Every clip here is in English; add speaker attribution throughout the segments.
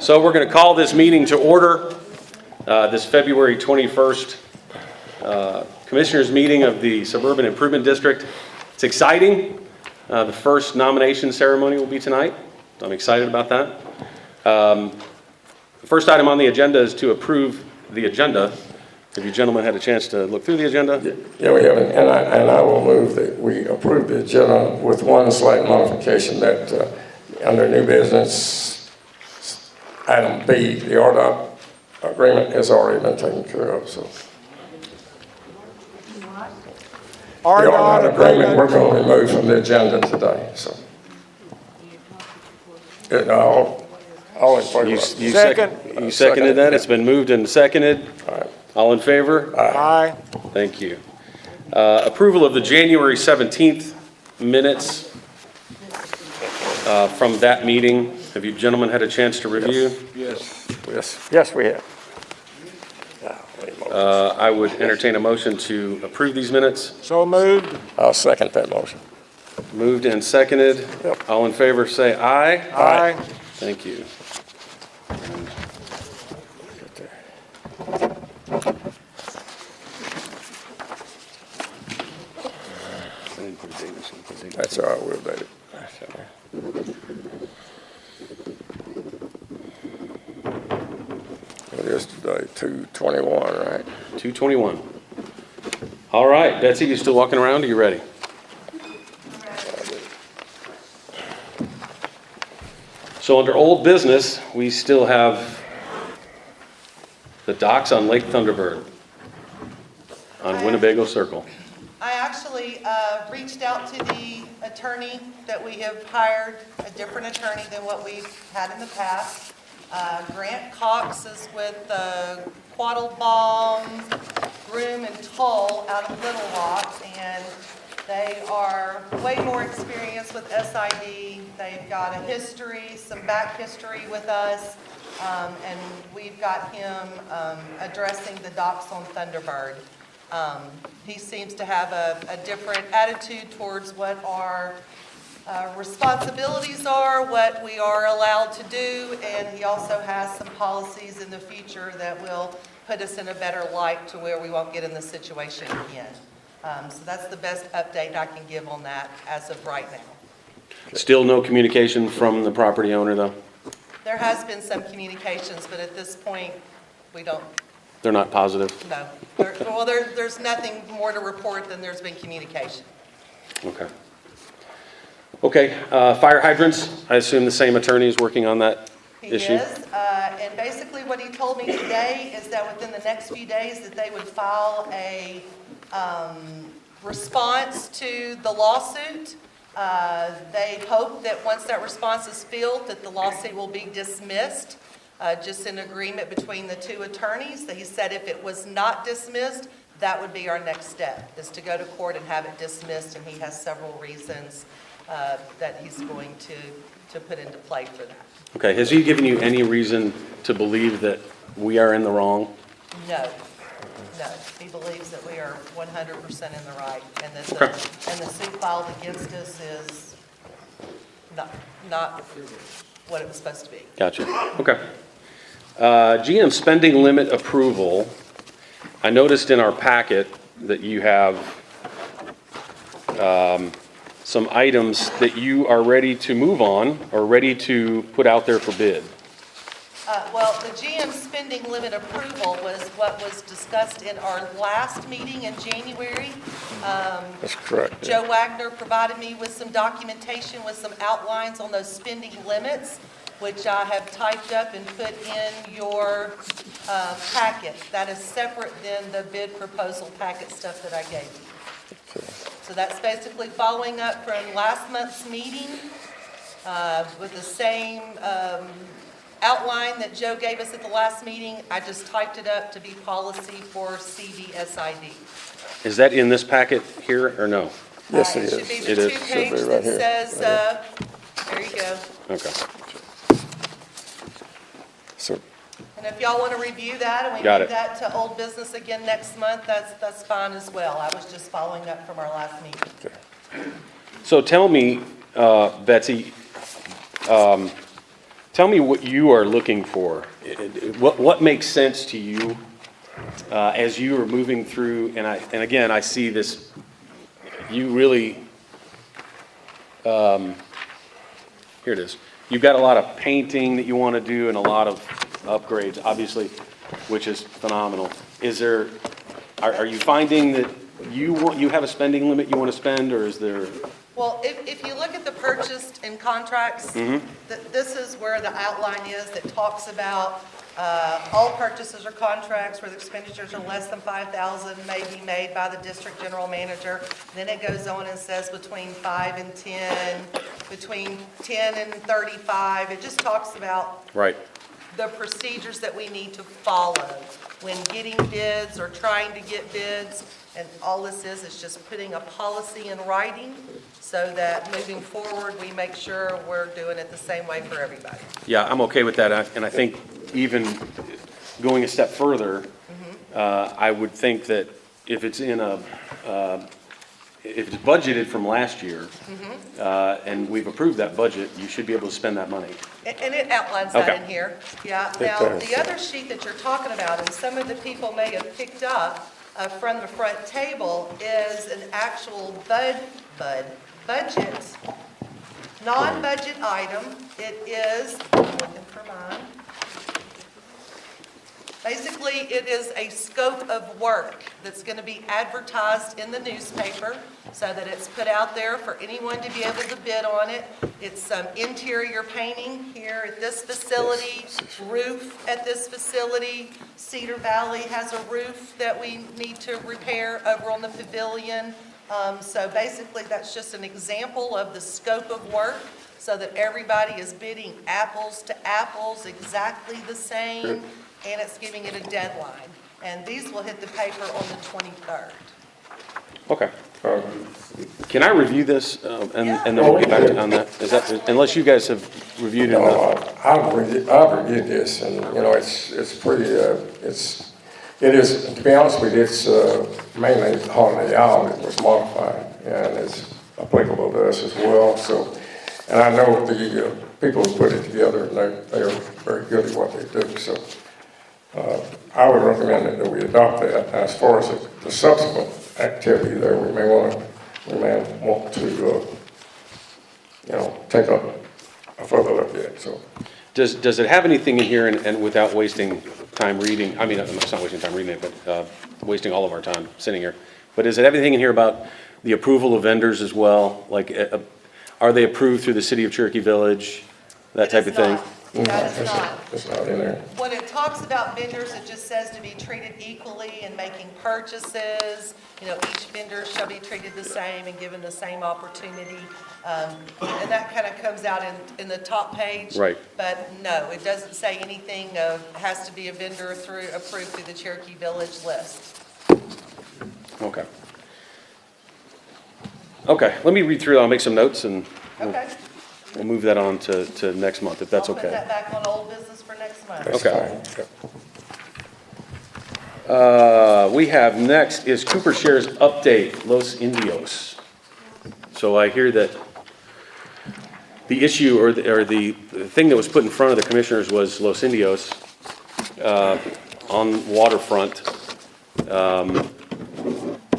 Speaker 1: So we're going to call this meeting to order, this February 21st Commissioners meeting of the Suburban Improvement District. It's exciting. The first nomination ceremony will be tonight. I'm excited about that. The first item on the agenda is to approve the agenda. Have you gentlemen had a chance to look through the agenda?
Speaker 2: Yeah, we haven't, and I will move that we approve the agenda with one slight modification that under new business, item B, the RDOT agreement has already been taken care of, so. The RDOT agreement we're going to remove from the agenda today, so. All in favor?
Speaker 1: You seconded that? It's been moved and seconded.
Speaker 2: All right.
Speaker 1: All in favor?
Speaker 2: Aye.
Speaker 1: Thank you. Approval of the January 17th minutes from that meeting. Have you gentlemen had a chance to review?
Speaker 2: Yes, we have.
Speaker 1: I would entertain a motion to approve these minutes.
Speaker 3: So moved.
Speaker 2: I'll second that motion.
Speaker 1: Moved and seconded.
Speaker 2: Yep.
Speaker 1: All in favor say aye.
Speaker 3: Aye.
Speaker 1: Thank you.
Speaker 2: That's all right, we'll date it. It is today, 2/21, right?
Speaker 1: 221. All right, Betsy, you still walking around? Are you ready? So under old business, we still have the docks on Lake Thunderbird on Winnebago Circle.
Speaker 4: I actually reached out to the attorney that we have hired, a different attorney than what we've had in the past. Grant Cox is with Quattlebaum, Groom and Toll out of Little Rock, and they are way more experienced with S.I.D. They've got a history, some back history with us, and we've got him addressing the docks on Thunderbird. He seems to have a different attitude towards what our responsibilities are, what we are allowed to do, and he also has some policies in the future that will put us in a better light to where we won't get in this situation again. So that's the best update I can give on that as of right now.
Speaker 1: Still no communication from the property owner, though?
Speaker 4: There has been some communications, but at this point, we don't.
Speaker 1: They're not positive?
Speaker 4: No. There's nothing more to report than there's been communication.
Speaker 1: Okay. Okay, fire hydrants, I assume the same attorney is working on that issue?
Speaker 4: He is, and basically what he told me today is that within the next few days that they would file a response to the lawsuit. They hope that once that response is filled, that the lawsuit will be dismissed, just in agreement between the two attorneys. He said if it was not dismissed, that would be our next step, is to go to court and have it dismissed, and he has several reasons that he's going to put into play for that.
Speaker 1: Okay, has he given you any reason to believe that we are in the wrong?
Speaker 4: No. He believes that we are 100% in the right, and that the suit filed against us is not what it was supposed to be.
Speaker 1: Gotcha. Okay. GM spending limit approval. I noticed in our packet that you have some items that you are ready to move on or ready to put out there for bid.
Speaker 4: Well, the GM spending limit approval was what was discussed in our last meeting in January.
Speaker 2: That's correct.
Speaker 4: Joe Wagner provided me with some documentation with some outlines on those spending limits, which I have typed up and put in your packet. That is separate than the bid proposal packet stuff that I gave you.
Speaker 2: Okay.
Speaker 4: So that's basically following up from last month's meeting with the same outline that Joe gave us at the last meeting. I just typed it up to be policy for CVSID.
Speaker 1: Is that in this packet here or no?
Speaker 2: Yes, it
Speaker 4: It
Speaker 2: is.
Speaker 4: should be
Speaker 1: It
Speaker 4: the
Speaker 1: is.
Speaker 4: two-page
Speaker 2: Should be right
Speaker 4: that
Speaker 2: here.
Speaker 4: says, there you go.
Speaker 1: Okay.
Speaker 2: So,
Speaker 4: And if y'all want to review that and we
Speaker 1: Got
Speaker 4: move
Speaker 1: it.
Speaker 4: that to old business again next month, that's fine as well. I was just following up from our last meeting.
Speaker 2: okay.
Speaker 1: So tell me, Betsy, Tell me what you are looking for. What makes sense to you as you are moving through, and again, I see this, you really, here it is. You've got a lot of painting that you want to do and a lot of upgrades, obviously, which is phenomenal. Are you finding that you have a spending limit you want to spend, or is there?
Speaker 4: Well, if you look at the purchased and contracts, this is where the outline is that talks about all purchases or contracts where the expenditures are less than $5,000 may be made by the district general manager. Then it goes on and says between 5 and 10, between 10 and 35. It just talks about
Speaker 1: Right.
Speaker 4: the procedures that we need to follow when getting bids or trying to get bids. And all this is just putting a policy in writing so that moving forward, we make sure we're doing it the same way for everybody.
Speaker 1: Yeah, I'm okay with that, and I think even going a step further, I would think that if it's in if it's budgeted from last year, and we've approved that budget, you should be able to spend that money.
Speaker 4: And it outlines that
Speaker 1: Okay.
Speaker 4: in here. Yeah,
Speaker 2: It
Speaker 4: now,
Speaker 2: does.
Speaker 4: the other sheet that you're talking about, and some of the people may have picked up from the front table, is an actual budget, non-budget item. It is, I'm looking for mine. Basically, it is a scope of work that's going to be advertised in the newspaper so that it's put out there for anyone to be able to bid on it. It's some interior painting here at this facility, roof at this facility. Cedar Valley has a roof that we need to repair over on the pavilion. So basically, that's just an example of the scope of work so that everybody is bidding apples to apples, exactly the same. And it's giving it a deadline. And these will hit the paper on the 23rd.
Speaker 1: Okay. Can I review this, and then we'll get back on that? Is that, unless you guys have reviewed it enough?
Speaker 2: I've reviewed this, and, it's pretty, it is, to be honest with you, it's mainly Holiday Isle that was modified, and it's applicable to us as well, so, and I know the people who put it together, they are very good at what they do, so I would recommend that we adopt that. As far as the subsequent activity there, we may want to, take a further look at it, so.
Speaker 1: Does it have anything in here, and without wasting time reading, I mean, it's not wasting time reading it, but wasting all of our time sitting here, but does it have anything in here about the approval of vendors as well? Like, are they approved through the city of Cherokee Village, that type of thing?
Speaker 4: That is not.
Speaker 2: It's not in there.
Speaker 4: When it talks about vendors, it just says to be treated equally in making purchases. Each vendor shall be treated the same and given the same opportunity. And that kind of comes out in the top page.
Speaker 1: Right.
Speaker 4: But no, it doesn't say anything of, has to be a vendor approved through the Cherokee Village list.
Speaker 1: Okay. Okay, let me read through, I'll make some notes, and
Speaker 4: Okay.
Speaker 1: we'll move that on to next month, if that's
Speaker 4: I'll put
Speaker 1: okay.
Speaker 4: that back on old business for next month.
Speaker 2: That's
Speaker 1: Okay.
Speaker 2: fine.
Speaker 1: We have next is Cooper Shares Update, Los Indios. So I hear that the issue or the thing that was put in front of the commissioners was Los Indios on waterfront,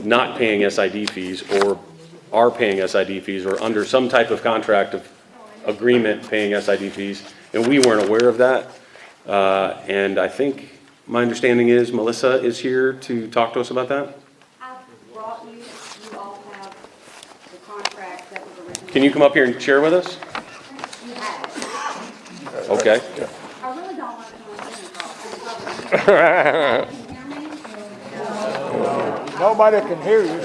Speaker 1: not paying S.I.D. fees, or are paying S.I.D. fees, or under some type of contract of agreement paying S.I.D. fees, and we weren't aware of that. And I think my understanding is Melissa is here to talk to us about that.
Speaker 3: I brought you all have the contract that was originally.
Speaker 1: Can you come up here and share with us?
Speaker 3: You have it.
Speaker 1: Okay.
Speaker 3: I really don't want to come in. Can you hear me?
Speaker 5: Nobody can hear you.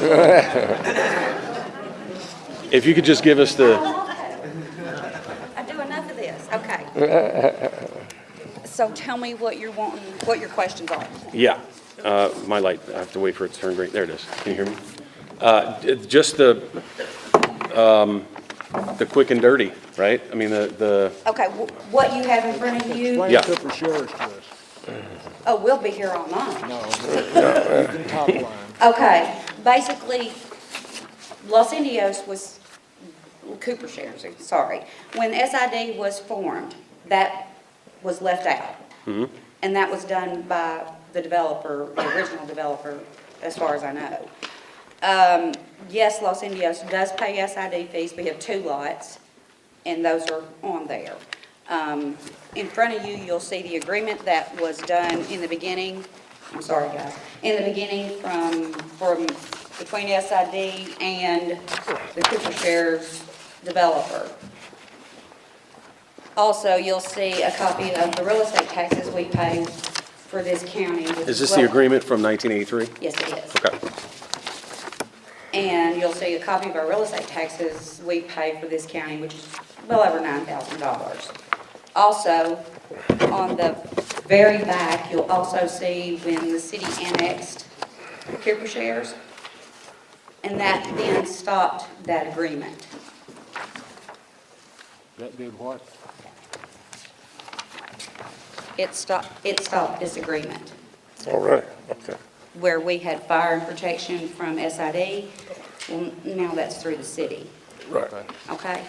Speaker 1: If you could just give us the,
Speaker 3: I do enough of this, okay. So tell me what you're wanting, what your questions are.
Speaker 1: yeah, my light, I have to wait for it to turn green. There it is. Can you hear me? Just the quick and dirty, right? I mean, the
Speaker 3: Okay, what you have in front of you,
Speaker 5: Explain
Speaker 1: Yeah.
Speaker 5: Cooper Shares to us.
Speaker 3: oh, we'll be here all night.
Speaker 5: No, the top line.
Speaker 3: Okay, basically, Los Indios was, Cooper Shares, sorry. When S.I.D. was formed, that was left out. And that was done by the developer, the original developer, as far as I know. Yes, Los Indios does pay S.I.D. fees. We have 2 lots, and those are on there. In front of you, you'll see the agreement that was done in the beginning. I'm sorry, guys. In the beginning from between S.I.D. and the Cooper Shares developer. Also, you'll see a copy of the real estate taxes we pay for this county.
Speaker 1: Is this the agreement from 1983?
Speaker 3: Yes, it is.
Speaker 1: Okay.
Speaker 3: And you'll see a copy of our real estate taxes we pay for this county, which is well over $9,000. Also, on the very back, you'll also see when the city annexed Cooper Shares, and that then stopped that agreement.
Speaker 5: That did what?
Speaker 3: It stopped this agreement,
Speaker 2: All right, okay.
Speaker 3: where we had fire and protection from S.I.D. Well, now that's through the city,
Speaker 2: Right.
Speaker 3: okay?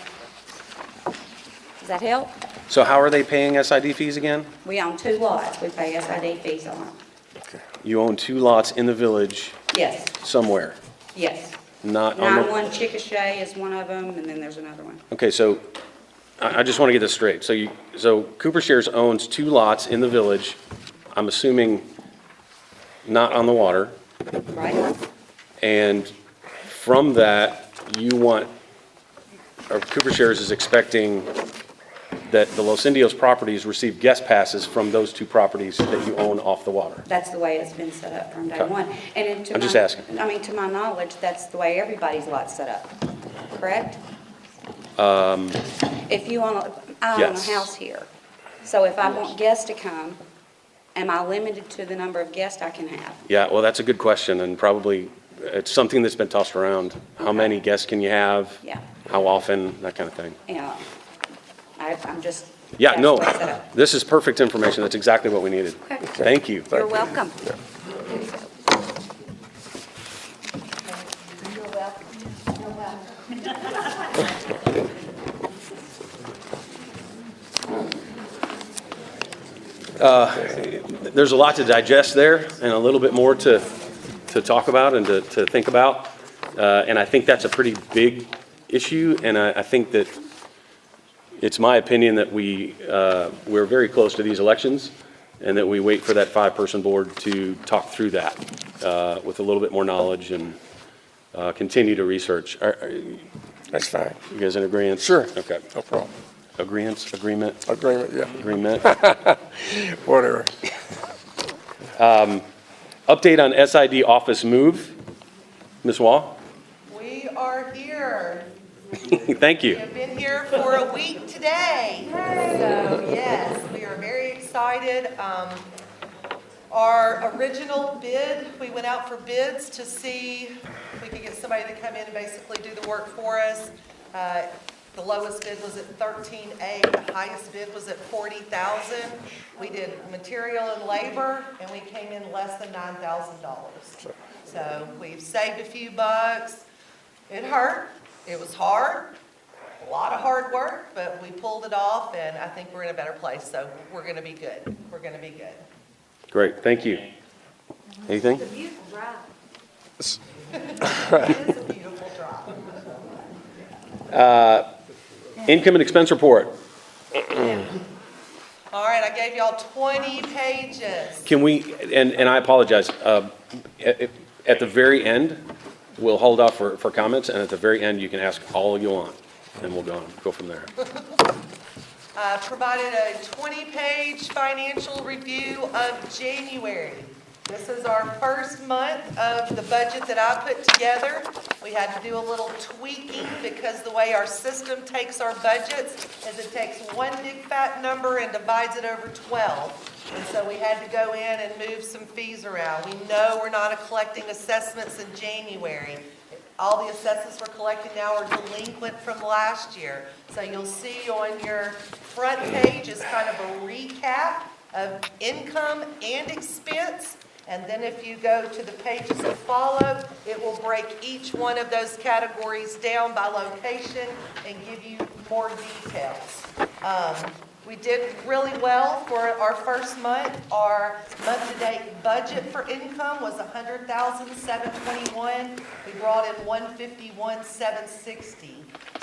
Speaker 3: Does that help?
Speaker 1: So how are they paying SID fees again?
Speaker 3: We own 2 lots, we pay S.I.D. fees on them.
Speaker 1: You own 2 lots in the village
Speaker 3: Yes,
Speaker 1: somewhere,
Speaker 3: yes.
Speaker 1: not on the...
Speaker 3: 91 Chickasha is one of them, and then there's another one.
Speaker 1: Okay, so I just want to get this straight. So Cooper Shares owns 2 lots in the village, I'm assuming not on the water,
Speaker 3: Right?
Speaker 1: and from that, Cooper Shares is expecting that the Los Indios properties receive guest passes from those 2 properties that you own off the water.
Speaker 3: That's the way it's been set up from day
Speaker 1: Okay.
Speaker 3: one. And
Speaker 1: I'm just asking.
Speaker 3: I mean, to my knowledge, that's the way everybody's lot's set up, correct? If you I own a
Speaker 1: Yes.
Speaker 3: house here, so if I want guests to come, am I limited to the number of guests I can have?
Speaker 1: Yeah, well, that's a good question, and probably it's something that's been tossed around. How many guests can you have?
Speaker 3: Yeah.
Speaker 1: How often? That kind of thing.
Speaker 3: You know, I'm just.
Speaker 1: Yeah,
Speaker 3: that's
Speaker 1: no,
Speaker 3: the way it's set up.
Speaker 1: this is perfect information. That's exactly what we needed.
Speaker 3: Okay.
Speaker 1: Thank you.
Speaker 3: You're welcome. You're welcome. You're welcome.
Speaker 1: There's a lot to digest there and a little bit more to talk about and to think about. And I think that's a pretty big issue, and I think that it's my opinion that we're very close to these elections and that we wait for that 5-person board to talk through that with a little bit more knowledge and continue to research. Are
Speaker 2: That's fine.
Speaker 1: you guys in agreement?
Speaker 2: Sure.
Speaker 1: Okay.
Speaker 2: No problem.
Speaker 1: Agreement?
Speaker 2: Agreement, yeah,
Speaker 1: Agreement.
Speaker 2: whatever.
Speaker 1: Update on SID office move. Ms. Wah?
Speaker 4: We are here.
Speaker 1: Thank
Speaker 4: We
Speaker 1: you.
Speaker 4: have been here for a week today. So, yes, we are very excited. Our original bid, we went out for bids to see if we could get somebody to come in and basically do the work for us. The lowest bid was at 13.8, the highest bid was at 40,000. We did material and labor, and we came in less than $9,000. So we've saved a few bucks. It hurt, it was hard, a lot of hard work, but we pulled it off, and I think we're in a better place, so we're gonna be good. We're gonna be good.
Speaker 1: Great, thank you. Anything?
Speaker 4: It is a beautiful drive.
Speaker 1: Income and expense report.
Speaker 4: All right, I gave y'all 20 pages.
Speaker 1: Can we, and I apologize, at the very end, we'll hold off for comments, and at the very end, you can ask all you want, and we'll go from there.
Speaker 4: Provided a 20-page financial review of January. This is our first month of the budget that I put together. We had to do a little tweaking because the way our system takes our budgets is it takes one big fat number and divides it over 12. And so we had to go in and move some fees around. We know we're not collecting assessments in January. All the assessments we're collecting now are delinquent from last year. So you'll see on your front page is kind of a recap of income and expense. And then if you go to the pages that follow, it will break each one of those categories down by location and give you more details. We did really well for our first month. Our month-to-date budget for income was $100,721. We brought in $151,760.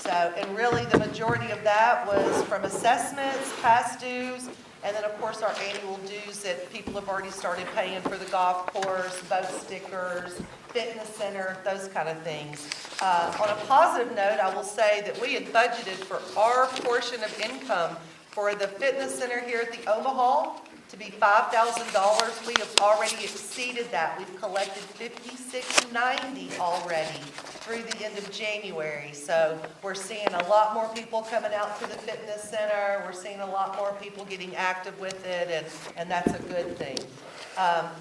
Speaker 4: So, and really the majority of that was from assessments, past dues, and then of course our annual dues that people have already started paying for the golf course, boat stickers, fitness center, those kind of things. On a positive note, I will say that we had budgeted for our portion of income for the fitness center here at the Omaha to be $5,000. We have already exceeded that. We've collected $56.90 already through the end of January. So we're seeing a lot more people coming out to the fitness center. We're seeing a lot more people getting active with it, and that's a good thing.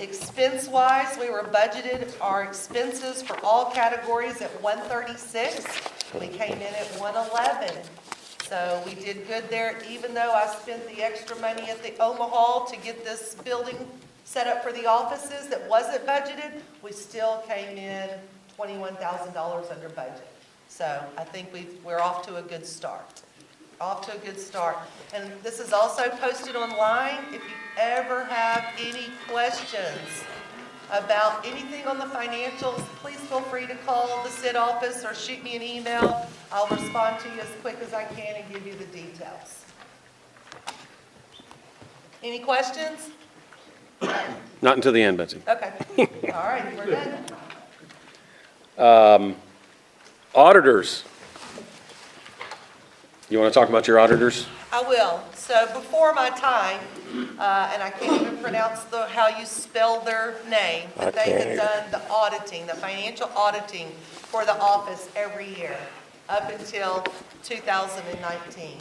Speaker 4: Expense-wise, we were budgeted our expenses for all categories at $136. We came in at $111. So we did good there, even though I spent the extra money at the Omaha to get this building set up for the offices that wasn't budgeted, we still came in $21,000 under budget. So I think we're off to a good start. Off to a good start. And this is also posted online. If you ever have any questions about anything on the financials, please feel free to call the SID office or shoot me an email. I'll respond to you as quick as I can and give you the details. Any questions?
Speaker 1: Not until the end, Betsy.
Speaker 4: Okay. All right, we're done.
Speaker 1: Auditors. You want to talk about your auditors?
Speaker 4: I will. So before my time, and I can't even pronounce how you spell their name, but they had done the auditing, the financial auditing for the office every year up until 2019.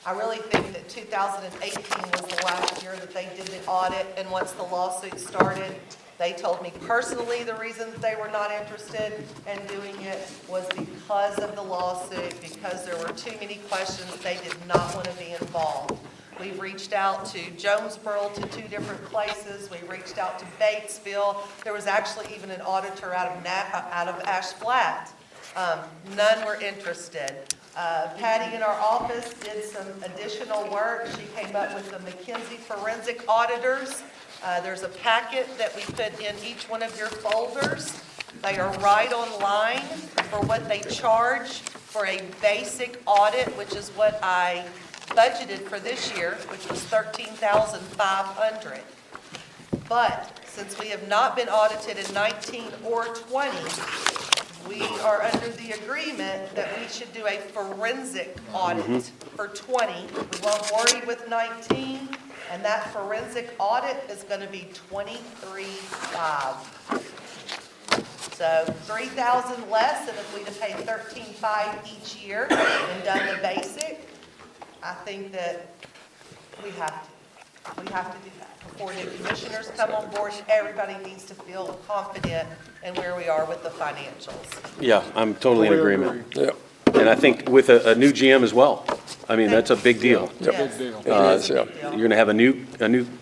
Speaker 4: I really think that 2018 was the last year that they did the audit, and once the lawsuit started, they told me personally the reason that they were not interested in doing it was because of the lawsuit, because there were too many questions. They did not want to be involved. We've reached out to Jonesboro, to 2 different places. We reached out to Batesville. There was actually even an auditor out of Ash Flat. None were interested. Patty in our office did some additional work. She came up with the McKinsey Forensic Auditors. There's a packet that we put in each one of your folders. They are right online for what they charge for a basic audit, which is what I budgeted for this year, which was $13,500. But since we have not been audited in 19 or 20, we are under the agreement that we should do a forensic audit for 20. We won't worry with 19, and that forensic audit is going to be $23,500. So $3,000 less than if we'd have paid $13,500 each year and done the basic. I think that we have to. We have to do that. Before new commissioners come on board, everybody needs to feel confident in where we are with the financials.
Speaker 1: Yeah, I'm totally in agreement.
Speaker 2: Yeah.
Speaker 1: And I think with a new GM as well. I mean, that's a big deal.
Speaker 4: Yes,
Speaker 5: Big deal.
Speaker 4: it is a
Speaker 2: Yeah.
Speaker 4: big deal.
Speaker 1: You're going to have a new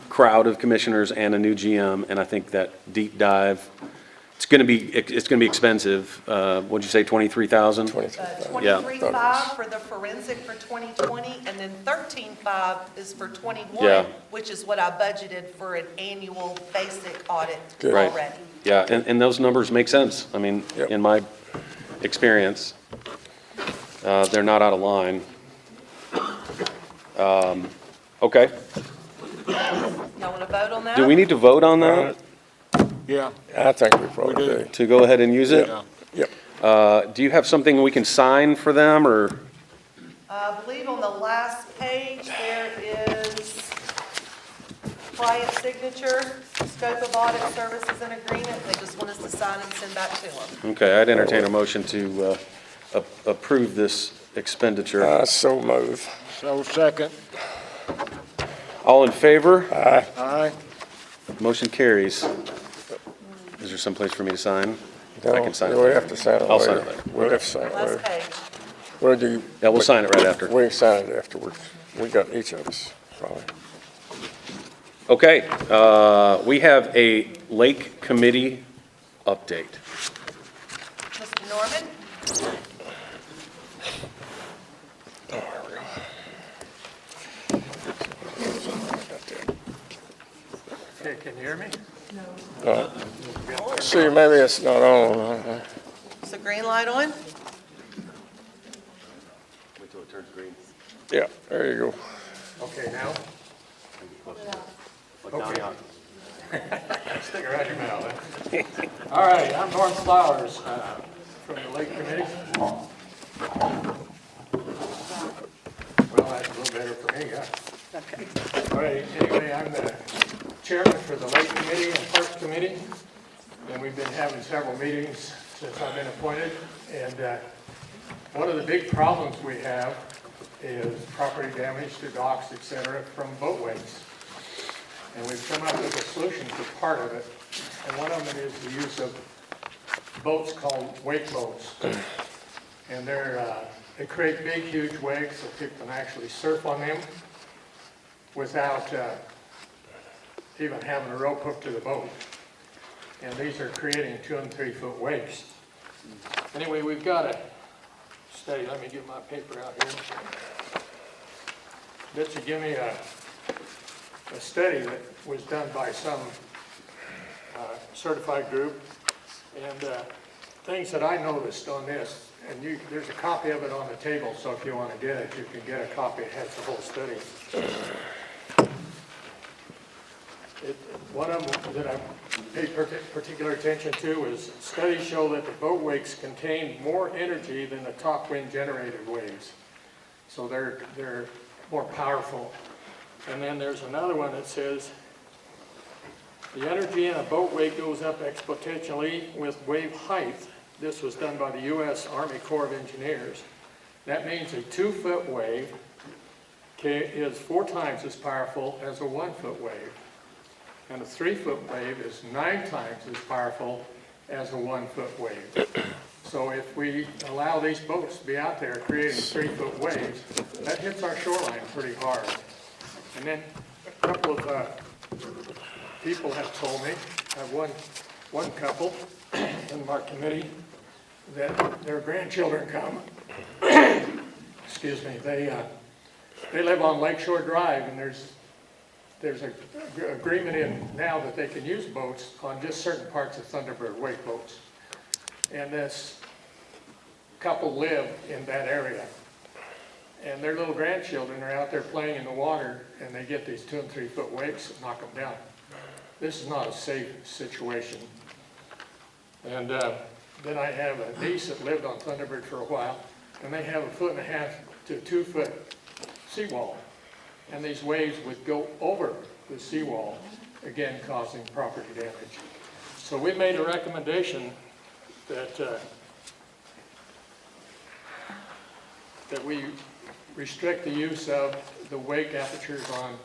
Speaker 1: crowd of commissioners and a new GM, and I think that deep dive, it's going to be expensive. What'd you say, 23,000?
Speaker 2: 23,000.
Speaker 1: Yeah.
Speaker 4: $23,500 for the forensic for 2020, and then $13,500 is for 21,
Speaker 1: Yeah.
Speaker 4: which is what I budgeted for an annual basic audit
Speaker 2: Good.
Speaker 1: Right.
Speaker 4: already.
Speaker 1: Yeah, and those numbers make sense. I mean,
Speaker 2: Yep.
Speaker 1: in my experience, they're not out of line. Okay.
Speaker 4: Y'all want to vote on that?
Speaker 1: Do we need to vote on that
Speaker 5: Yeah,
Speaker 2: I think we probably
Speaker 5: We do.
Speaker 2: do.
Speaker 1: to go ahead and use it?
Speaker 5: yeah.
Speaker 2: Yep.
Speaker 1: Do you have something we can sign for them, or?
Speaker 4: I believe on the last page, there is client signature, scope of audit services and agreement. They just want us to sign and send back to them.
Speaker 1: Okay, I'd entertain a motion to approve this expenditure.
Speaker 2: So move.
Speaker 5: So second.
Speaker 1: All in favor?
Speaker 5: Aye.
Speaker 1: Motion carries. Is there someplace for me to sign? I can sign it
Speaker 2: We
Speaker 1: later.
Speaker 2: have to sign it
Speaker 1: I'll sign
Speaker 2: later.
Speaker 1: it later.
Speaker 2: We'll have to sign it
Speaker 4: Last
Speaker 2: later.
Speaker 4: page.
Speaker 2: Where do you?
Speaker 1: Yeah, we'll sign it right after.
Speaker 2: We sign it afterwards. We got each of us, probably.
Speaker 1: Okay, we have a Lake Committee update.
Speaker 4: Mr. Norman?
Speaker 5: Okay, can you hear me?
Speaker 2: See, maybe it's not on.
Speaker 4: Is the green light on?
Speaker 1: Wait till it turns green.
Speaker 2: Yeah, there you go.
Speaker 5: Okay, now?
Speaker 1: Like Donnie Hawk.
Speaker 5: Stick it right in your mouth, huh? All right, I'm Norm Flowers from the Lake Committee. Well, that's a little better for me, huh? Okay. All right, anyway, I'm the chairman for the Lake Committee and Parks Committee, and we've been having several meetings since I've been appointed. And one of the big problems we have is property damage to docks, et cetera, from boatways. And we've come up with a solution for part of it, and one of them is the use of boats called wake boats. And they create big, huge wakes so people can actually surf on them without even having a rope hooked to the boat. And these are creating 2 and 3 foot wakes. Anyway, we've got a study. Let me get my paper out here. This will give me a study that was done by some certified group, and things that I noticed on this, and there's a copy of it on the table, so if you want to get it, you can get a copy. It has the whole study. One of them that I paid particular attention to is studies show that the boat wakes contain more energy than the top wind generated waves. So they're more powerful. And then there's another one that says the energy in a boat wake goes up exponentially with wave height. This was done by the U.S. Army Corps of Engineers. That means a 2 foot wave is 4 times as powerful as a 1 foot wave. And a 3 foot wave is 9 times as powerful as a 1 foot wave. So if we allow these boats to be out there creating 3 foot waves, that hits our shoreline pretty hard. And then a couple of people have told me, I have one couple in our committee, that their grandchildren come. Excuse me. They live on Lakeshore Drive, and there's an agreement in now that they can use boats on just certain parts of Thunderbird, wake boats. And this couple live in that area. And their little grandchildren are out there playing in the water, and they get these 2 and 3 foot wakes that knock them down. This is not a safe situation. And then I have a niece that lived on Thunderbird for a while, and they have a 1.5 to 2 foot seawall. And these waves would go over the seawall, again causing property damage. So we made a recommendation that we restrict the use of the wake apertures on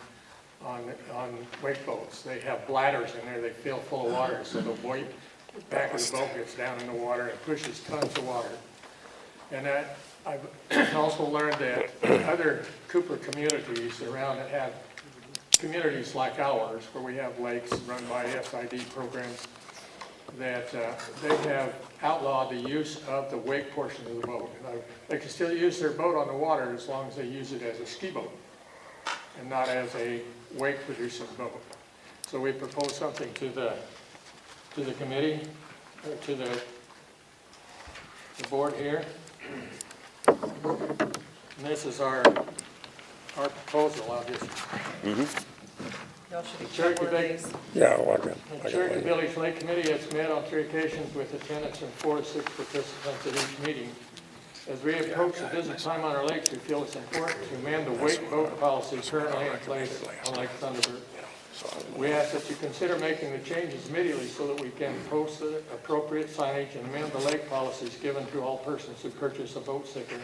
Speaker 5: wake boats. They have bladders in there, they fill full of water, so the back of the boat gets down in the water and pushes tons of water. And I've also learned that other Cooper communities around that have communities like ours, where we have lakes run by S.I.D. programs, that they have outlawed the use of the wake portion of the boat. They can still use their boat on the water as long as they use it as a ski boat and not as a wake producing boat. So we propose something to the committee, or to the board here. And this is our proposal, obviously.
Speaker 4: Y'all should be
Speaker 5: Cherokee
Speaker 4: one of these.
Speaker 2: Yeah, well, I got
Speaker 5: The Cherokee Village Lake Committee has met on 3 occasions with attendance and 4 to 6 participants at each meeting. As we approach the visit time on our lakes, we feel it's important to amend the wake boat policy currently in place on Lake Thunderbird. We ask that you consider making the changes immediately so that we can post the appropriate signage and amend the lake policies given to all persons who purchase a boat sticker.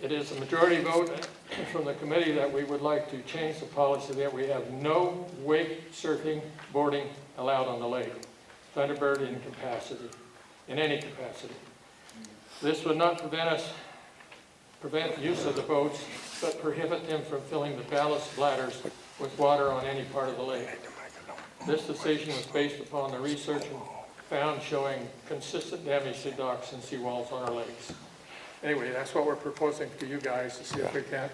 Speaker 5: It is a majority vote from the committee that we would like to change the policy that we have no wake surfing, boarding allowed on the lake, Thunderbird in any capacity. This would not prevent use of the boats, but prohibit them from filling the ballast bladders with water on any part of the lake. This decision was based upon the research found showing consistent damage to docks and seawalls on our lakes. Anyway, that's what we're proposing to you guys, to see if we can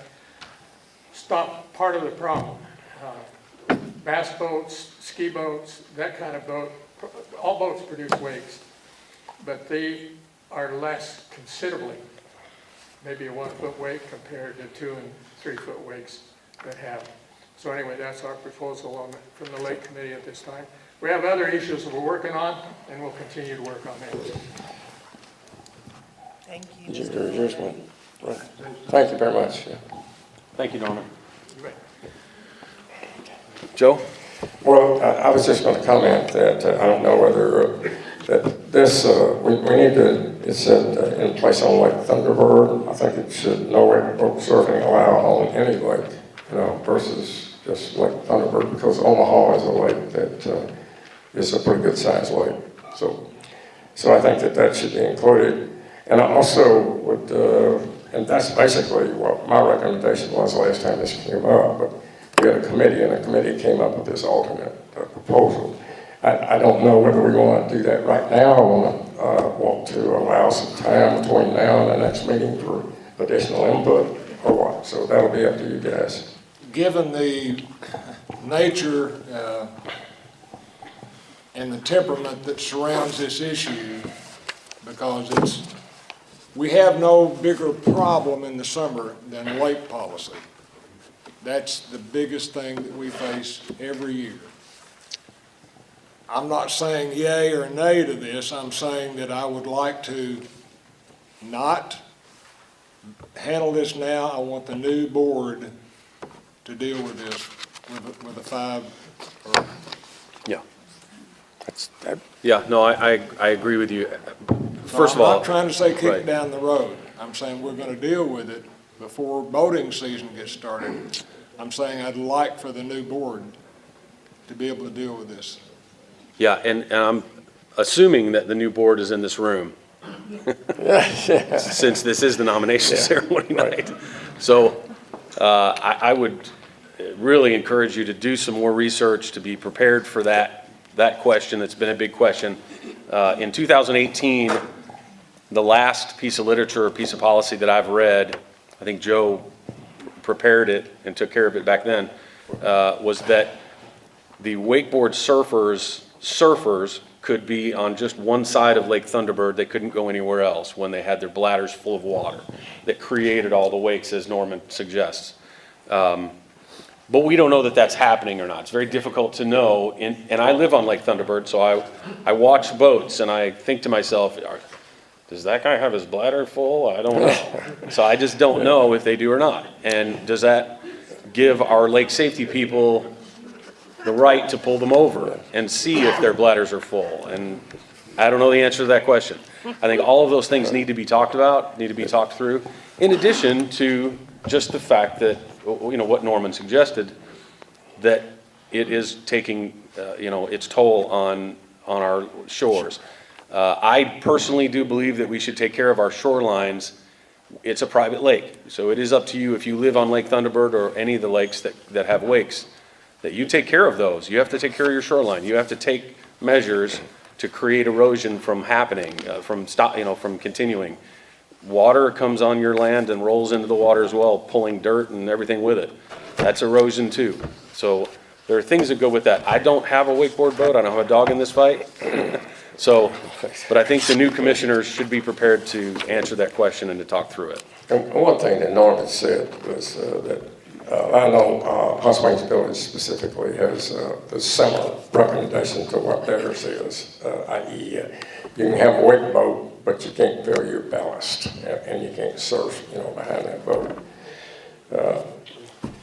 Speaker 5: stop part of the problem. bass boats, ski boats, that kind of boat, all boats produce wakes, but they are less considerably, maybe a 1 foot wake compared to 2 and 3 foot wakes that have. So anyway, that's our proposal from the Lake Committee at this time. We have other issues that we're working on, and we'll continue to work on them.
Speaker 4: Thank you.
Speaker 2: Yours one. Right. Thank you very much. Yeah.
Speaker 1: Thank you, Norman.
Speaker 5: You bet.
Speaker 1: Joe?
Speaker 2: Well, I was just going to comment that I don't know whether that this, we need to, it's in place on Lake Thunderbird. I think it should no boat surfing allowed on any lake, versus just Lake Thunderbird, because Omaha is a lake that is a pretty good sized lake. So I think that should be included. And I also would, and that's basically what my recommendation was last time this came up, but we had a committee, and the committee came up with this alternate proposal. I don't know whether we want to do that right now, or want to allow some time between now and the next meeting for additional input, or what. So that'll be up to you guys.
Speaker 6: Given the nature and the temperament that surrounds this issue, because we have no bigger problem in the summer than lake policy. That's the biggest thing that we face every year. I'm not saying yay or nay to this. I'm saying that I would like to not handle this now. I want the new board to deal with this with a 5 or.
Speaker 1: Yeah. Yeah, no, I agree with you. First of all.
Speaker 6: I'm not trying to say kick
Speaker 1: right.
Speaker 6: it down the road. I'm saying we're going to deal with it before boating season gets started. I'm saying I'd like for the new board to be able to deal with this.
Speaker 1: Yeah, and I'm assuming that the new board is in this room. Since this is the nomination ceremony night. So I would really encourage you to do some more research, to be prepared for that question. That's been a big question. In 2018, the last piece of literature or piece of policy that I've read, I think Joe prepared it and took care of it back then, was that the wakeboard surfers could be on just one side of Lake Thunderbird. They couldn't go anywhere else when they had their bladders full of water that created all the wakes, as Norman suggests. But we don't know that that's happening or not. It's very difficult to know. And I live on Lake Thunderbird, so I watch boats and I think to myself, does that guy have his bladder full? I don't know. So I just don't know if they do or not. And does that give our lake safety people the right to pull them over and see if their bladders are full? And I don't know the answer to that question. I think all of those things need to be talked about, need to be talked through, in addition to just the fact that, what Norman suggested, that it is taking, its toll on our shores. I personally do believe that we should take care of our shorelines. It's a private lake, so it is up to you if you live on Lake Thunderbird or any of the lakes that have wakes, that you take care of those. You have to take care of your shoreline. You have to take measures to create erosion from happening, from continuing. Water comes on your land and rolls into the water as well, pulling dirt and everything with it. That's erosion too. So there are things that go with that. I don't have a wakeboard boat. I don't have a dog in this fight. But I think the new commissioners should be prepared to answer that question and to talk through it.
Speaker 2: And one thing that Norman said was that I know Hot Springs Village specifically has the similar recommendation to what theirs is, i.e. you can have a wake boat, but you can't fill your ballast, and you can't surf, behind that boat.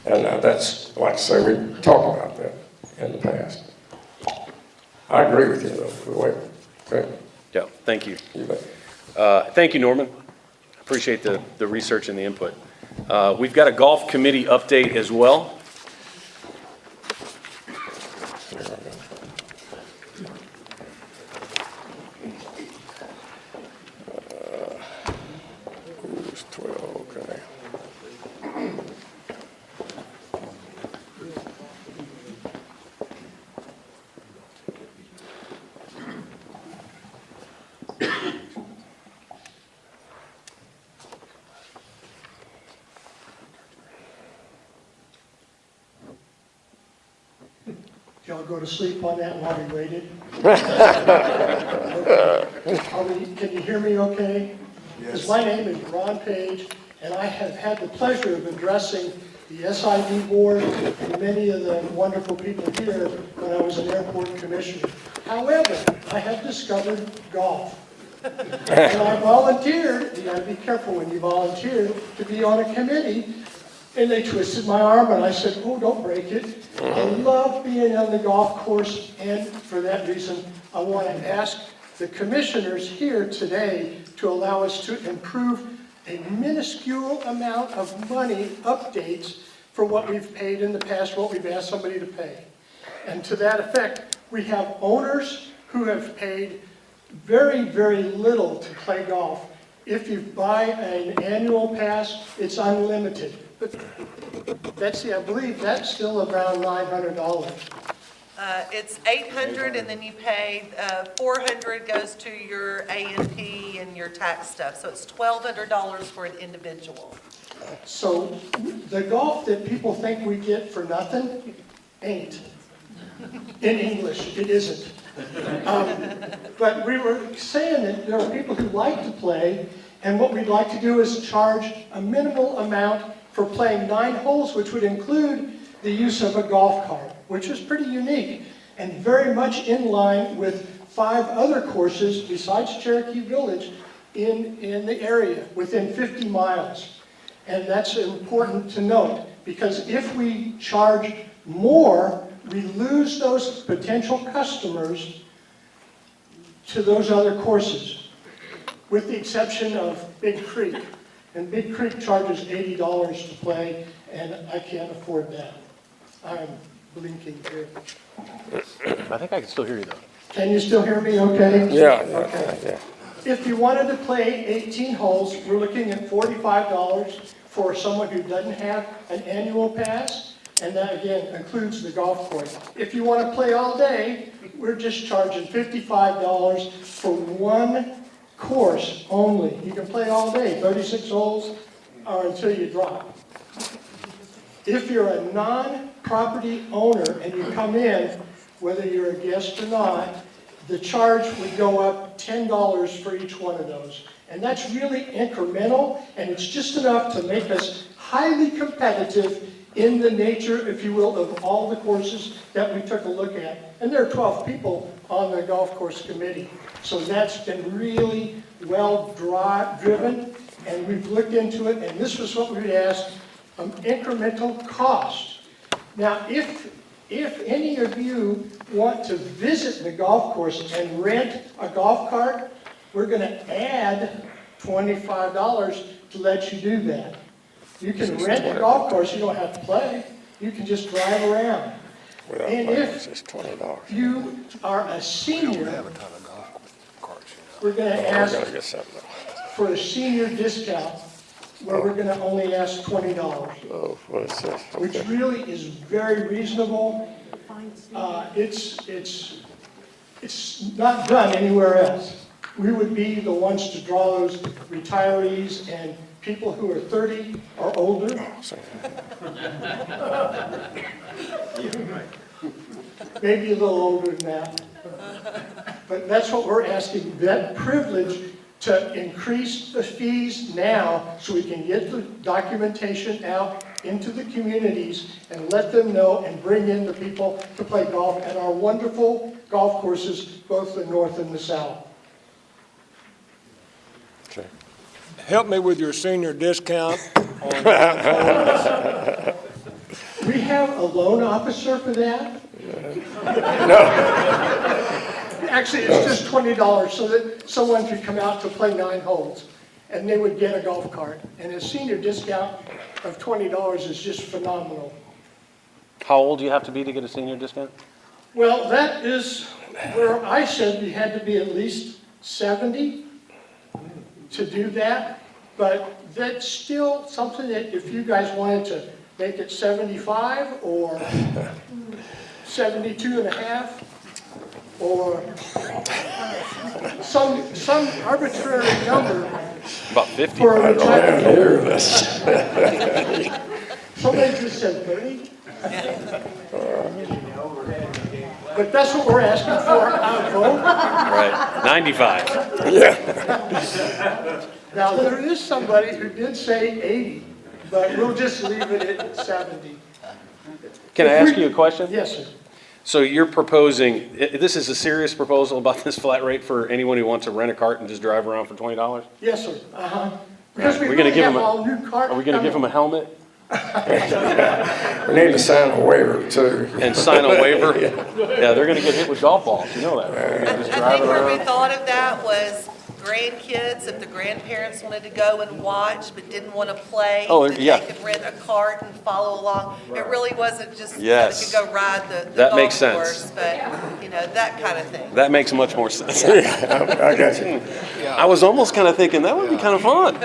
Speaker 2: And that's, like I say, we talked about that in the past. I agree with you, though, for the wake. Okay.
Speaker 1: Yeah, thank you.
Speaker 2: You bet.
Speaker 1: Thank you, Norman. Appreciate the research and the input. We've got a golf committee update as well.
Speaker 2: Who's 12, okay.
Speaker 7: y'all go to sleep on that while we waited? Can you hear me okay? Because my name is Ron Page, and I have had the pleasure of addressing the S.I.D. board and many of the wonderful people here when I was an airport commissioner. However, I have discovered golf. And I volunteered, you gotta be careful when you volunteer, to be on a committee, and they twisted my arm, and I said, oh, don't break it. I love being on the golf course, and for that reason, I want to ask the commissioners here today to allow us to improve a minuscule amount of money updates for what we've paid in the past, what we've asked somebody to pay. And to that effect, we have owners who have paid very, very little to play golf. If you buy an annual pass, it's unlimited. But Betsy, I believe that's still around $900.
Speaker 4: It's 800 and then you pay, 400 goes to your A&P and your tax stuff. So it's $1,200 for an individual.
Speaker 7: So the golf that people think we get for nothing ain't. In English, it isn't. But we were saying that there are people who like to play, and what we'd like to do is charge a minimal amount for playing 9 holes, which would include the use of a golf cart, which is pretty unique and very much in line with 5 other courses besides Cherokee Village in the area within 50 miles. And that's important to note, because if we charge more, we lose those potential customers to those other courses, with the exception of Big Creek. And Big Creek charges $80 to play, and I can't afford that. I'm blinking here.
Speaker 1: I think I can still hear you, though.
Speaker 7: Can you still hear me okay?
Speaker 2: Yeah.
Speaker 7: If you wanted to play 18 holes, we're looking at $45 for someone who doesn't have an annual pass, and that again includes the golf course. If you want to play all day, we're just charging $55 for one course only. You can play all day, 36 holes, or until you drop. If you're a non-property owner and you come in, whether you're a guest or not, the charge would go up $10 for each one of those. And that's really incremental, and it's just enough to make us highly competitive in the nature, if you will, of all the courses that we took a look at. And there are 12 people on the golf course committee. So that's been really well driven, and we've looked into it, and this was what we asked, incremental cost. Now, if any of you want to visit the golf course and rent a golf cart, we're going to add $25 to let you do that. You can rent a golf course, you don't have to play. You can just drive around. And if you are a senior, we're going to ask for a senior discount where we're going to only ask $20.
Speaker 2: Oh, what is this?
Speaker 7: Which really is very reasonable. It's not done anywhere else. We would be the ones to draw those retirees and people who are 30 or older. Maybe a little older than that. But that's what we're asking, that privilege to increase the fees now so we can get the documentation out into the communities and let them know and bring in the people to play golf at our wonderful golf courses, both the north and the south.
Speaker 2: Okay.
Speaker 6: Help me with your senior discount on
Speaker 7: We have a loan officer for that. Actually, it's just $20 so that someone could come out to play 9 holes and they would get a golf cart. And a senior discount of $20 is just phenomenal.
Speaker 1: How old do you have to be to get a senior discount?
Speaker 7: Well, that is where I said you had to be at least 70 to do that. But that's still something that if you guys wanted to make it 75 or 72 and a half, or some arbitrary number.
Speaker 1: About 50.
Speaker 7: For a
Speaker 2: Hear this.
Speaker 7: Somebody just said 30? But that's what we're asking for, our vote.
Speaker 1: Right, 95.
Speaker 7: Now, there is somebody who did say 80, but we'll just leave it at 70.
Speaker 1: Can I ask you a question?
Speaker 7: Yes, sir.
Speaker 1: So you're proposing, this is a serious proposal about this flat rate for anyone who wants to rent a cart and just drive around for $20?
Speaker 7: Yes, sir. Uh-huh. Because we
Speaker 1: We're gonna
Speaker 7: really
Speaker 1: give
Speaker 7: have
Speaker 1: them a-
Speaker 7: all new cars.
Speaker 1: Are we gonna give them a helmet
Speaker 2: We need to sign a waiver too.
Speaker 1: and sign a waiver? Yeah, they're gonna get hit with golf balls, you know that. They're gonna just
Speaker 4: I
Speaker 1: drive
Speaker 4: think where we
Speaker 1: around.
Speaker 4: thought of that was grandkids, if the grandparents wanted to go and watch but didn't want to play,
Speaker 1: Oh,
Speaker 4: then
Speaker 1: yeah.
Speaker 4: they could rent a cart and follow along. It really wasn't just so they
Speaker 1: Yes.
Speaker 4: could go ride the
Speaker 1: That
Speaker 4: golf
Speaker 1: makes sense.
Speaker 4: course, but, you know, that kind of thing.
Speaker 1: That makes much more sense.
Speaker 2: I got you.
Speaker 1: I was almost kind of thinking that would be kind of fun.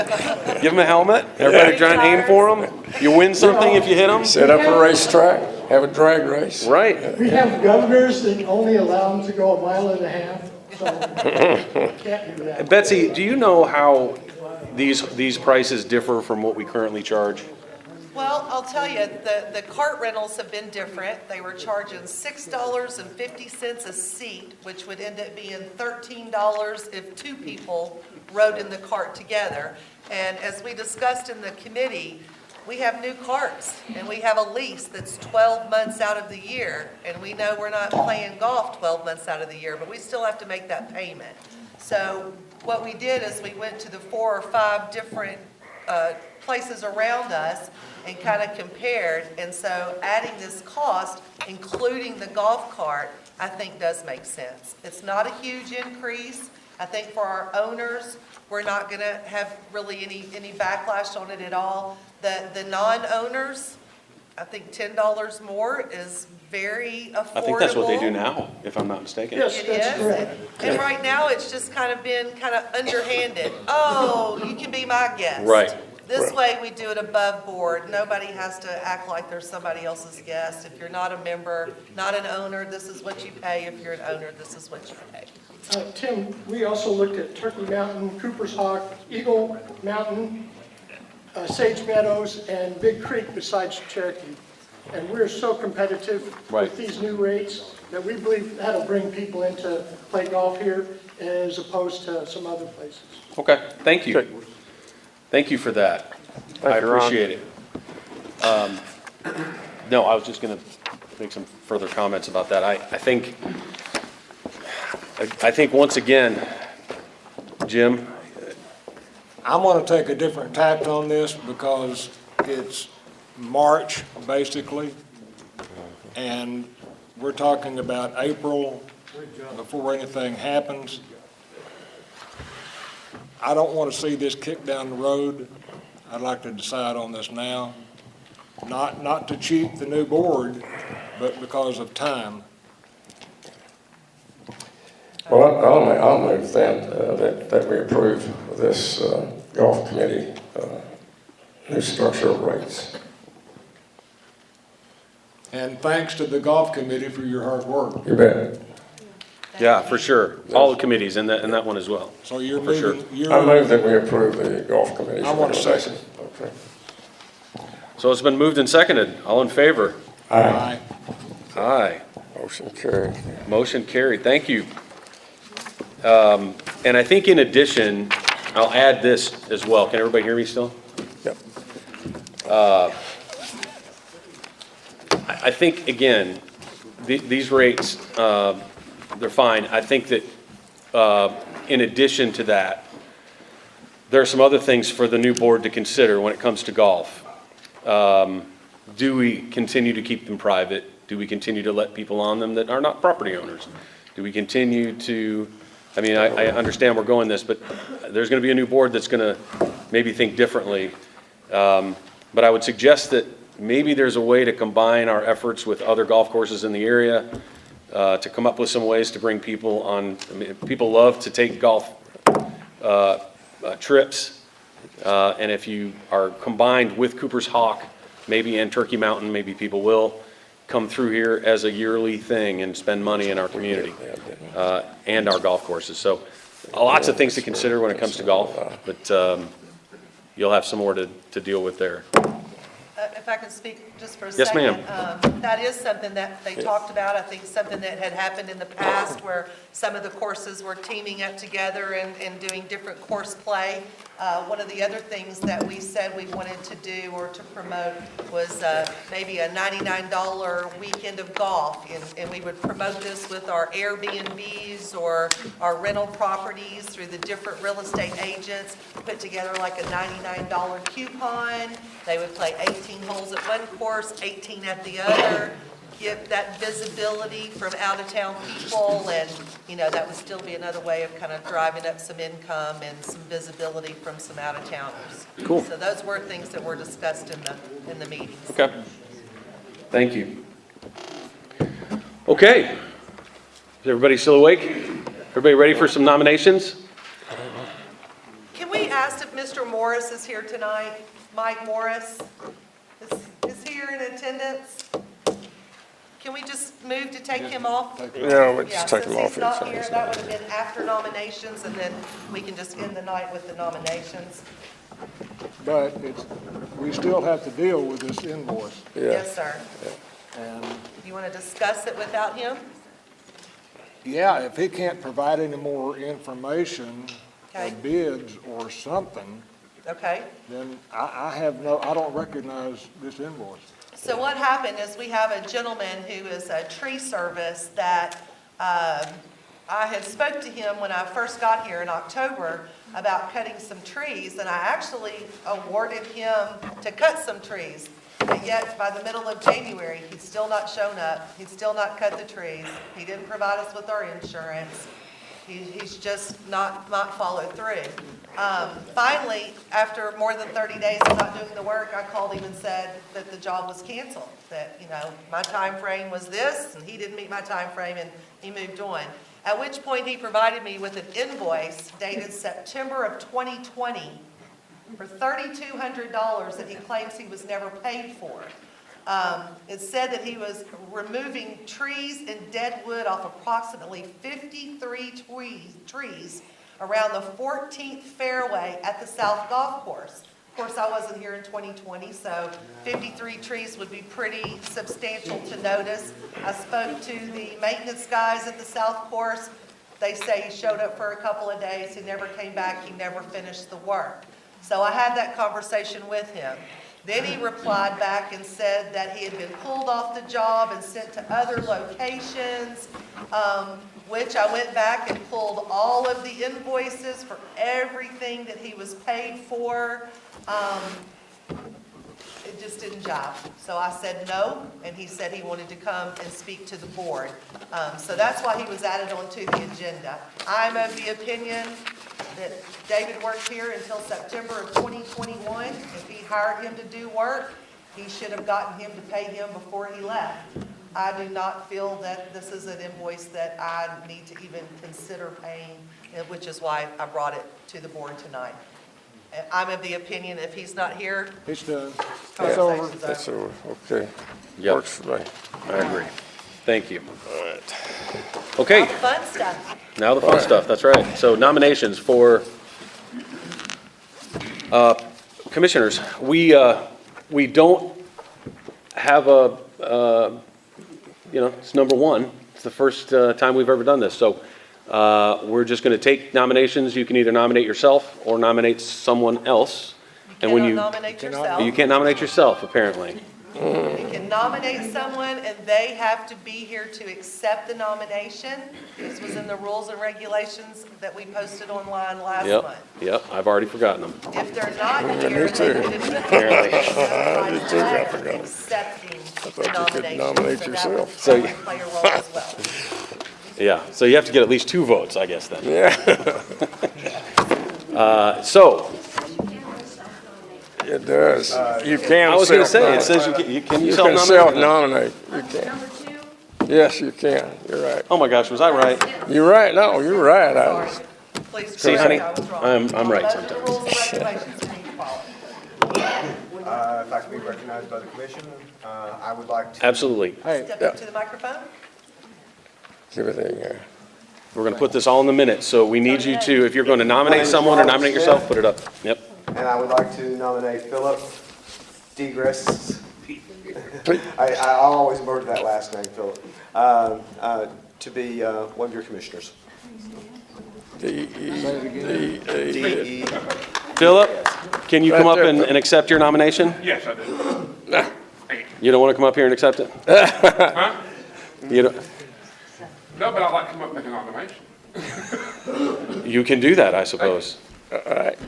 Speaker 1: Give them a helmet, everybody try and aim for them. You win something if you hit them.
Speaker 2: Set up a racetrack, have a drag race.
Speaker 1: Right.
Speaker 7: We have governors that only allow them to go 1.5 miles, so can't do that.
Speaker 1: Betsy, do you know how these prices differ from what we currently charge?
Speaker 4: Well, I'll tell you, the cart rentals have been different. They were charging $6.50 a seat, which would end up being $13 if two people rode in the cart together. And as we discussed in the committee, we have new carts, and we have a lease that's 12 months out of the year, and we know we're not playing golf 12 months out of the year, but we still have to make that payment. So what we did is we went to the 4 or 5 different places around us and kind of compared, and so adding this cost, including the golf cart, I think does make sense. It's not a huge increase. I think for our owners, we're not going to have really any backlash on it at all. The non-owners, I think $10 more is very affordable.
Speaker 1: I think that's what they do now, if I'm not mistaken.
Speaker 7: Yes,
Speaker 4: It
Speaker 7: that's
Speaker 4: is,
Speaker 7: correct.
Speaker 4: and right now, it's just kind of been kind of underhanded. Oh, you can be my guest.
Speaker 1: Right.
Speaker 4: This way, we do it above board. Nobody has to act like they're somebody else's guest. If you're not a member, not an owner, this is what you pay. If you're an owner, this is what you pay.
Speaker 7: Tim, we also looked at Turkey Mountain, Cooper's Hawk, Eagle Mountain, Sage Meadows, and Big Creek besides Cherokee. And we're so competitive
Speaker 1: Right.
Speaker 7: with these new rates that we believe that'll bring people in to play golf here as opposed to some other places.
Speaker 1: Okay, thank you. Thank you for that. I appreciate it. No, I was just going to make some further comments about that. I think once again, Jim,
Speaker 6: I'm gonna take a different tact on this because it's March, basically. And we're talking about April before anything happens. I don't want to see this kicked down the road. I'd like to decide on this now. Not to cheat the new board, but because of time.
Speaker 2: Well, I'll move then that we approve this golf committee new structure of rates.
Speaker 6: And thanks to the golf committee for your hard work.
Speaker 2: You bet.
Speaker 1: yeah, for sure. All the committees and that one as well.
Speaker 6: So you're
Speaker 1: For sure.
Speaker 6: moving,
Speaker 2: I move that we approve the golf committee's
Speaker 6: I want a
Speaker 2: recommendation.
Speaker 6: second.
Speaker 2: Okay.
Speaker 1: So it's been moved and seconded. All in favor?
Speaker 6: Aye.
Speaker 1: Aye.
Speaker 2: Motion carried.
Speaker 1: Motion carried. Thank you. And I think in addition, I'll add this as well. Can everybody hear me still?
Speaker 2: Yep.
Speaker 1: I think, again, these rates, they're fine. I think that in addition to that, there are some other things for the new board to consider when it comes to golf. Do we continue to keep them private? Do we continue to let people on them that are not property owners? Do we continue to, I mean, I understand we're going this, but there's going to be a new board that's going to maybe think differently. But I would suggest that maybe there's a way to combine our efforts with other golf courses in the area to come up with some ways to bring people on. I mean, people love to take golf trips. And if you are combined with Cooper's Hawk, maybe in Turkey Mountain, maybe people will come through here as a yearly thing and spend money in our community and our golf courses. So lots of things to consider when it comes to golf, but you'll have some more to deal with there.
Speaker 4: if I can speak just for a
Speaker 1: Yes,
Speaker 4: second.
Speaker 1: ma'am.
Speaker 4: That is something that they talked about, I think something that had happened in the past where some of the courses were teaming up together and doing different course play. One of the other things that we said we wanted to do or to promote was maybe a $99 weekend of golf. And we would promote this with our Airbnbs or our rental properties through the different real estate agents, put together like a $99 coupon. They would play 18 holes at one course, 18 at the other, get that visibility from out-of-town people, and, you know, that would still be another way of kind of driving up some income and some visibility from some out-of-towners.
Speaker 1: Cool.
Speaker 4: So those were things that were discussed in the meetings.
Speaker 1: Okay. Thank you. Okay. Is everybody still awake? Everybody ready for some nominations?
Speaker 4: Can we ask if Mr. Morris is here tonight? Mike Morris is here in attendance? Can we just move to take him off?
Speaker 2: Yeah, we just take them off.
Speaker 4: Since he's not here, that would have been after nominations, and then we can just end the night with the nominations.
Speaker 6: But we still have to deal with this invoice.
Speaker 2: Yeah,
Speaker 4: Yes, sir.
Speaker 6: And,
Speaker 4: You want to discuss it without him?
Speaker 6: yeah, if he can't provide any more information or
Speaker 4: Okay.
Speaker 6: bids or something,
Speaker 4: Okay.
Speaker 6: then I don't recognize this invoice.
Speaker 4: So what happened is we have a gentleman who is a tree service that I had spoke to him when I first got here in October about cutting some trees, and I actually awarded him to cut some trees. But yet, by the middle of January, he's still not shown up. He's still not cut the trees. He didn't provide us with our insurance. He's just not followed through. Finally, after more than 30 days of not doing the work, I called him and said that the job was canceled, that, you know, my time frame was this, and he didn't meet my time frame, and he moved on. At which point, he provided me with an invoice dated September of 2020 for $3,200 that he claims he was never paid for. It said that he was removing trees and dead wood off approximately 53 trees around the 14th fairway at the South Golf Course. Of course, I wasn't here in 2020, so 53 trees would be pretty substantial to notice. I spoke to the maintenance guys at the South Course. They say he showed up for a couple of days, he never came back, he never finished the work. So I had that conversation with him. Then he replied back and said that he had been pulled off the job and sent to other locations, which I went back and pulled all of the invoices for everything that he was paid for. It just didn't jive. So I said no, and he said he wanted to come and speak to the board. So that's why he was added onto the agenda. I'm of the opinion that David worked here until September of 2021. If he hired him to do work, he should have gotten him to pay him before he left. I do not feel that this is an invoice that I need to even consider paying, which is why I brought it to the board tonight. I'm of the opinion if he's not here,
Speaker 6: It's done. It's over.
Speaker 4: conversation's
Speaker 2: that's
Speaker 4: over.
Speaker 2: okay.
Speaker 1: Yep.
Speaker 2: Works for me.
Speaker 1: I agree. Thank you. Okay,
Speaker 4: All the fun stuff.
Speaker 1: now the fun stuff, that's right. So nominations for commissioners. We don't have it's number one. It's the first time we've ever done this. So we're just going to take nominations. You can either nominate yourself or nominate someone else. And when
Speaker 4: Cannot nominate yourself.
Speaker 1: you can't nominate yourself, apparently.
Speaker 4: You can nominate someone, and they have to be here to accept the nomination. This was in the rules and regulations that we posted online last
Speaker 1: Yep,
Speaker 4: month.
Speaker 1: yep, I've already forgotten them.
Speaker 4: If they're not here,
Speaker 2: me too.
Speaker 4: they can accepting the
Speaker 2: thought you could
Speaker 4: nomination.
Speaker 2: nominate
Speaker 4: So
Speaker 2: yourself.
Speaker 1: So
Speaker 4: that would play a role as well.
Speaker 1: Yeah, so you have to get at least 2 votes, I guess, then.
Speaker 2: Yeah,
Speaker 1: So,
Speaker 2: it does. You can
Speaker 1: I was going to say, it
Speaker 2: self-nominate.
Speaker 1: says can you
Speaker 2: You can
Speaker 1: self-nominate?
Speaker 2: self-nominate. You can. Yes, you can. You're right.
Speaker 1: Oh my gosh, was I right?
Speaker 2: You're right. No, you're right.
Speaker 4: Sorry. Please
Speaker 1: See,
Speaker 4: correct
Speaker 1: honey,
Speaker 4: me, I was wrong.
Speaker 1: I'm right
Speaker 4: Those are the
Speaker 1: sometimes.
Speaker 4: rules and regulations we need to follow.
Speaker 8: If I could be recognized by the commission, I would like to.
Speaker 1: Absolutely.
Speaker 6: Hey,
Speaker 4: Step up to the microphone.
Speaker 2: Give it in here.
Speaker 1: We're going to put this all in the minutes, so we need you to, if you're going to nominate someone or nominate yourself, put it up. Yep.
Speaker 8: And I would like to nominate Philip DeGrasse I'll always remember that last name, Philip, to be one of your commissioners. D.E.
Speaker 1: Philip, can you come up and accept your nomination?
Speaker 9: Yes, I do.
Speaker 1: You don't want to come up here and accept it?
Speaker 9: Huh?
Speaker 1: You don't,
Speaker 9: No, but I'd like to come up and make a nomination.
Speaker 1: you can do that, I suppose.
Speaker 2: All right.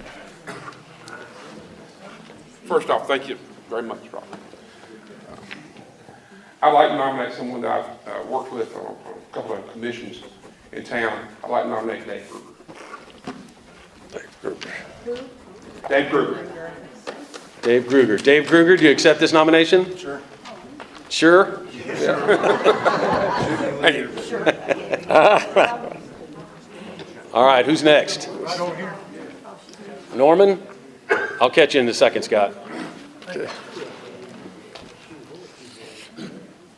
Speaker 9: First off, thank you very much, Rob. I'd like to nominate someone that I've worked with on a couple of commissions in town. I'd like to nominate Dave Kruger. Dave Kruger.
Speaker 1: Dave Kruger. Dave Kruger, do you accept this nomination?
Speaker 9: Sure.
Speaker 1: Sure?
Speaker 9: Thank you.
Speaker 1: All right, who's next?
Speaker 5: Right over here.
Speaker 1: Norman? I'll catch you in a second, Scott.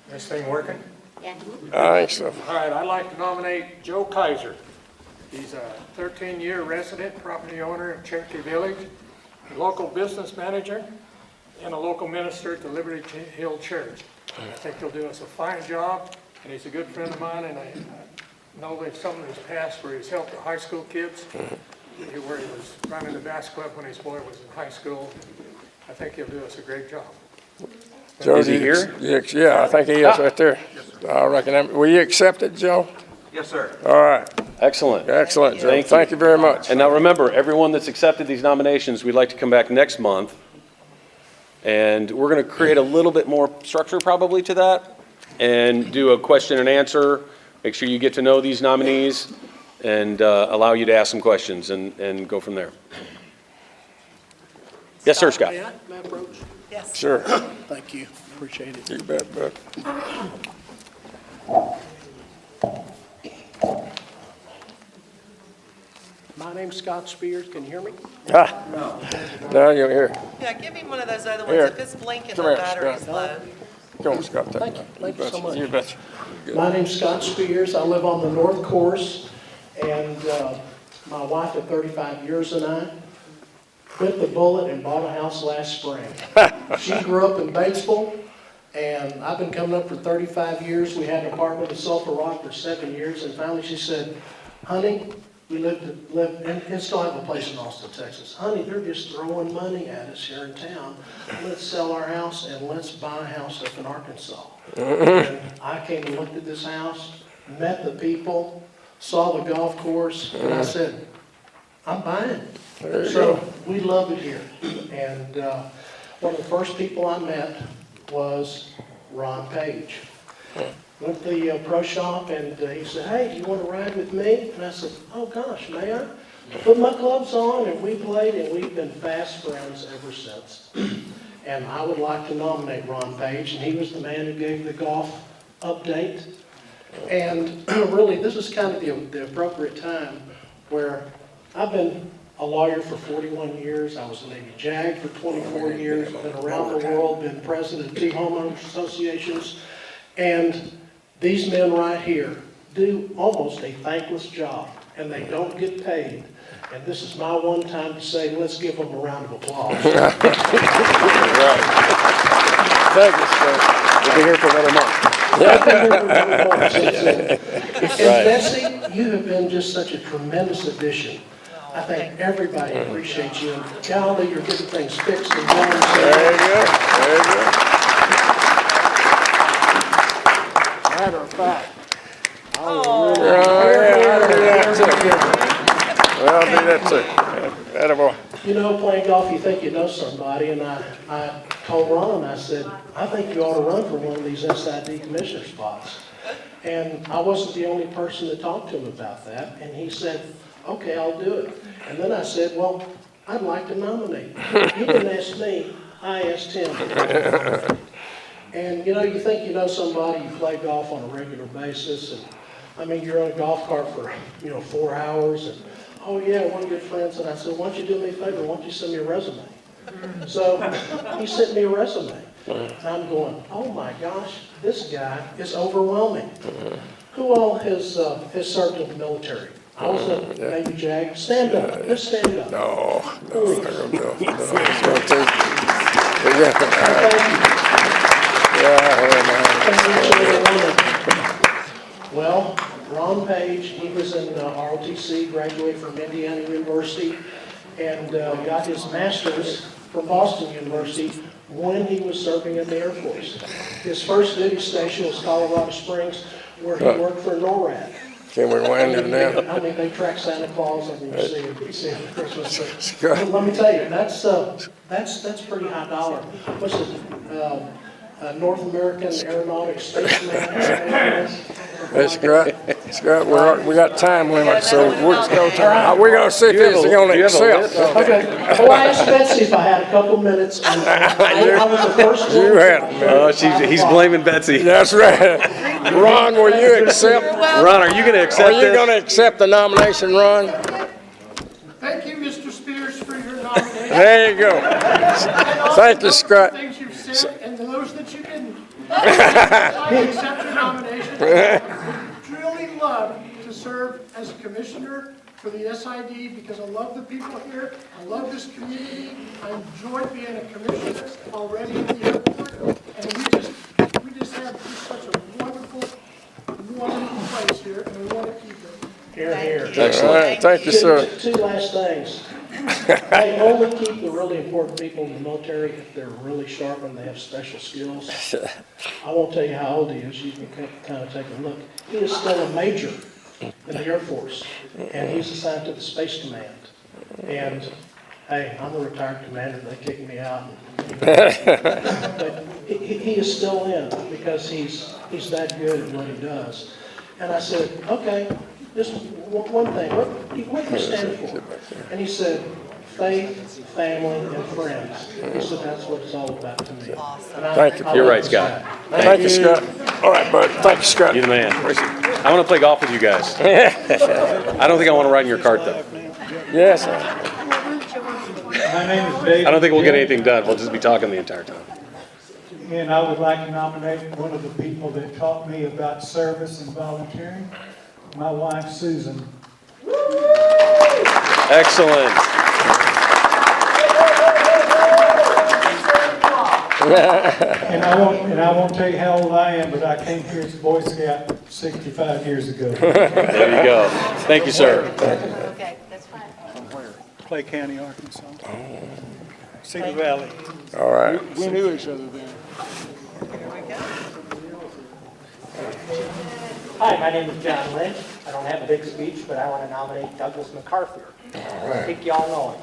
Speaker 5: This thing working?
Speaker 2: I think so.
Speaker 5: All right, I'd like to nominate Joe Kaiser. He's a 13-year resident, property owner in Cherokee Village, a local business manager, and a local minister at the Liberty Hill Church. I think he'll do us a fine job, and he's a good friend of mine, and I know there's some in his past where he's helped the high school kids, where he was running the bass club when his boy was in high school. I think he'll do us a great job.
Speaker 2: Joe,
Speaker 1: Is he here?
Speaker 2: Yeah, I think he is right there. I reckon. Will you accept it, Joe?
Speaker 8: Yes, sir.
Speaker 2: All right.
Speaker 1: Excellent.
Speaker 2: Excellent, Joe.
Speaker 1: Thank you.
Speaker 2: Thank you very much.
Speaker 1: And now remember, everyone that's accepted these nominations, we'd like to come back next month. And we're going to create a little bit more structure probably to that and do a question and answer. Make sure you get to know these nominees and allow you to ask some questions and go from there. Yes, sir, Scott.
Speaker 10: May I approach?
Speaker 4: Yes.
Speaker 2: Sure.
Speaker 10: Thank you, appreciate it.
Speaker 2: You bet, bud.
Speaker 10: My name's Scott Spears, can you hear me?
Speaker 2: Now you're here.
Speaker 4: Yeah, give him one of those other
Speaker 2: Here.
Speaker 4: ones. If it's blinking,
Speaker 2: Come
Speaker 4: the
Speaker 2: here,
Speaker 4: battery's
Speaker 2: Scott.
Speaker 4: low.
Speaker 2: Come on, Scott.
Speaker 10: Thank you so much.
Speaker 2: You betcha.
Speaker 10: My name's Scott Spears, I live on the North Course, and my wife of 35 years and I bit the bullet and bought a house last spring. She grew up in Batesville, and I've been coming up for 35 years. We had an apartment in Sulphur Rock for 7 years, and finally she said, honey, we live and still have a place in Austin, Texas. Honey, they're just throwing money at us here in town. Let's sell our house and let's buy a house up in Arkansas. And I came and looked at this house, met the people, saw the golf course, and I said, I'm buying. So we love it here. And one of the first people I met was Ron Page. Went to the pro shop and he said, hey, do you want to ride with me? And I said, oh gosh, may I? Put my gloves on and we played and we've been fast friends ever since. And I would like to nominate Ron Page, and he was the man who gave the golf update. And really, this is kind of the appropriate time where I've been a lawyer for 41 years. I was a Navy JAG for 24 years. I've been around the world, been president of 2 homeowners associations. And these men right here do almost a thankless job, and they don't get paid. And this is my one time to say, let's give them a round of applause.
Speaker 2: Thank you, sir.
Speaker 1: We'll be here for another month.
Speaker 10: And Bessie, you have been just such a tremendous addition. I think everybody appreciates you. And golly, you're getting things fixed and going.
Speaker 2: There you go. There you go.
Speaker 10: Matter of fact,
Speaker 2: I'll do that too. Attaboy.
Speaker 10: you know, playing golf, you think you know somebody, and I told Ron, I said, I think you ought to run for one of these S.I.D. commissioner spots. And I wasn't the only person to talk to him about that, and he said, okay, I'll do it. And then I said, well, I'd like to nominate. He didn't ask me, I asked him. And you know, you think you know somebody, you play golf on a regular basis, and I mean, you're on a golf cart for, 4 hours, and oh yeah, we're good friends. And I said, why don't you do me a favor, why don't you send me a resume? So he sent me a resume. And I'm going, oh my gosh, this guy is overwhelming. Who all has served in the military? I was a Navy JAG. Stand up, just stand up.
Speaker 2: No.
Speaker 10: Please.
Speaker 2: It's gonna take.
Speaker 10: Thank you. Well, Ron Page, he was in ROTC, graduated from Indiana University, and got his master's from Boston University when he was serving in the Air Force. His first duty station was Colorado Springs, where he worked for NORAD.
Speaker 2: Can we wind it down?
Speaker 10: I mean, they track Santa Claus and you see him at Christmas. But let me tell you, that's pretty high dollar. What's it, North American Aeronautics Space Command?
Speaker 2: That's great. That's great. We got time limit, so we're gonna see if he's gonna accept.
Speaker 10: Okay, well, I asked Betsy if I had a couple minutes, and I was the first one.
Speaker 2: You had it, man.
Speaker 1: Oh, he's blaming Betsy.
Speaker 2: That's right. Ron, will you accept?
Speaker 1: Ron, are you going to accept
Speaker 2: Are you
Speaker 1: this?
Speaker 2: gonna accept the nomination, Ron?
Speaker 7: Thank you, Mr. Spears, for your nomination.
Speaker 2: There you go. Thank you, Scott.
Speaker 7: Things you've said and those that you didn't. I accept your nomination. I would truly love to serve as a commissioner for the S.I.D. because I love the people here. I love this community. I enjoy being a commissioner already at the airport. And we just have such a wonderful place here, and we want to keep it.
Speaker 10: Here, here.
Speaker 2: All right, thank you, sir.
Speaker 10: Two last things. They only keep the really important people in the military if they're really sharp and they have special skills. I won't tell you how old he is. You can kind of take a look. He is still a major in the Air Force, and he's assigned to the Space Command. And, hey, I'm a retired commander. They kicked me out. But he is still in because he's that good at what he does. And I said, okay, just one thing. What do you stand for? And he said, faith, family, and friends. He said, that's what it's all about to me.
Speaker 4: Awesome.
Speaker 2: Thank you.
Speaker 1: You're right, Scott.
Speaker 2: Thank you, Scott. All right, bud. Thank you, Scott.
Speaker 1: You're the man. I want to play golf with you guys. I don't think I want to ride in your cart, though.
Speaker 2: Yes.
Speaker 11: My name is Dave.
Speaker 1: I don't think we'll get anything done. We'll just be talking the entire time.
Speaker 11: And I would like to nominate one of the people that taught me about service and volunteering, my wife, Susan.
Speaker 1: Excellent.
Speaker 11: And I won't tell you how old I am, but I came here as a Boy Scout 65 years ago.
Speaker 1: There you go. Thank you, sir.
Speaker 4: Okay, that's fine.
Speaker 11: Clay County, Arkansas. Cedar Valley.
Speaker 2: All right.
Speaker 11: We knew each other then.
Speaker 12: Hi, my name is John Lynch. I don't have a big speech, but I want to nominate Douglas MacArthur. I think y'all know him.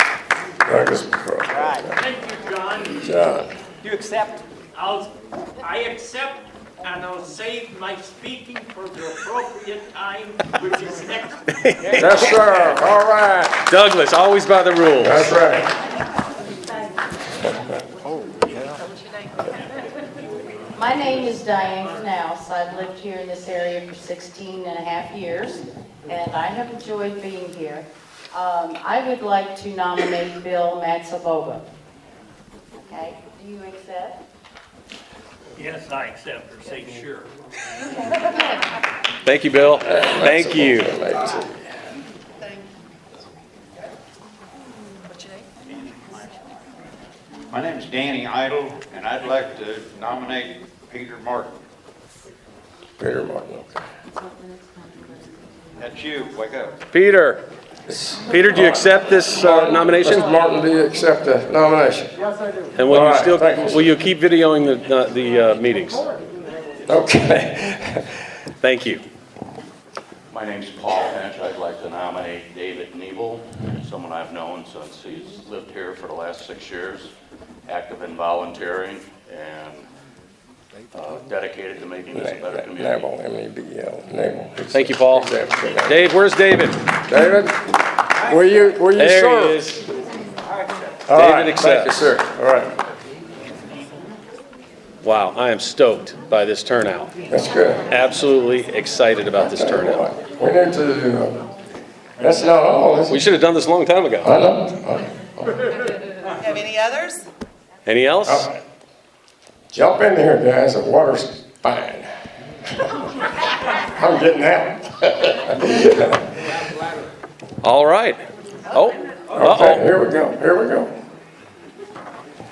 Speaker 2: Douglas.
Speaker 12: Right.
Speaker 13: Thank you, John.
Speaker 2: John.
Speaker 12: Do you accept?
Speaker 13: I accept, and I'll save my speaking for the appropriate time, which is next.
Speaker 2: Yes, sir. All right.
Speaker 1: Douglas, always by the rules.
Speaker 2: That's right.
Speaker 14: My name is Diane Knaus. I've lived here in this area for 16 and a half years, and I have enjoyed being here. I would like to nominate Bill Matsabova. Okay, do you accept?
Speaker 13: Yes, I accept, or say sure.
Speaker 1: Thank you, Bill. Thank you.
Speaker 15: My name is Danny Idle, and I'd like to nominate Peter Martin.
Speaker 2: Peter Martin, okay.
Speaker 15: That's you, wake up.
Speaker 1: Peter. Peter, do you accept this nomination?
Speaker 2: Mr. Martin, do you accept the nomination?
Speaker 7: Yes, I do.
Speaker 1: And will
Speaker 2: All
Speaker 1: you
Speaker 2: right,
Speaker 1: still,
Speaker 2: thank you.
Speaker 1: will you keep videoing the meetings?
Speaker 2: Okay.
Speaker 1: Thank you.
Speaker 16: My name's Paul Finch. I'd like to nominate David Nebel, someone I've known since he's lived here for the last 6 years, active in volunteering and dedicated to making this a better community.
Speaker 2: Nebel, N-E-B-L, Nebel.
Speaker 1: Thank you, Paul. Dave, where's David?
Speaker 2: David, will you
Speaker 1: There
Speaker 2: serve?
Speaker 1: he is.
Speaker 2: All
Speaker 1: David
Speaker 2: right,
Speaker 1: accepts.
Speaker 2: thank you, sir. All right,
Speaker 1: Wow, I am stoked by this turnout.
Speaker 2: that's good.
Speaker 1: Absolutely excited about this turnout.
Speaker 2: We need to, that's not all, is
Speaker 1: We
Speaker 2: it?
Speaker 1: should have done this a long time ago.
Speaker 2: I know.
Speaker 4: Have any others?
Speaker 1: Any else?
Speaker 2: Jump in here, guys, the water's fine. I'm getting out.
Speaker 1: All right. Oh,
Speaker 2: Okay, here we go.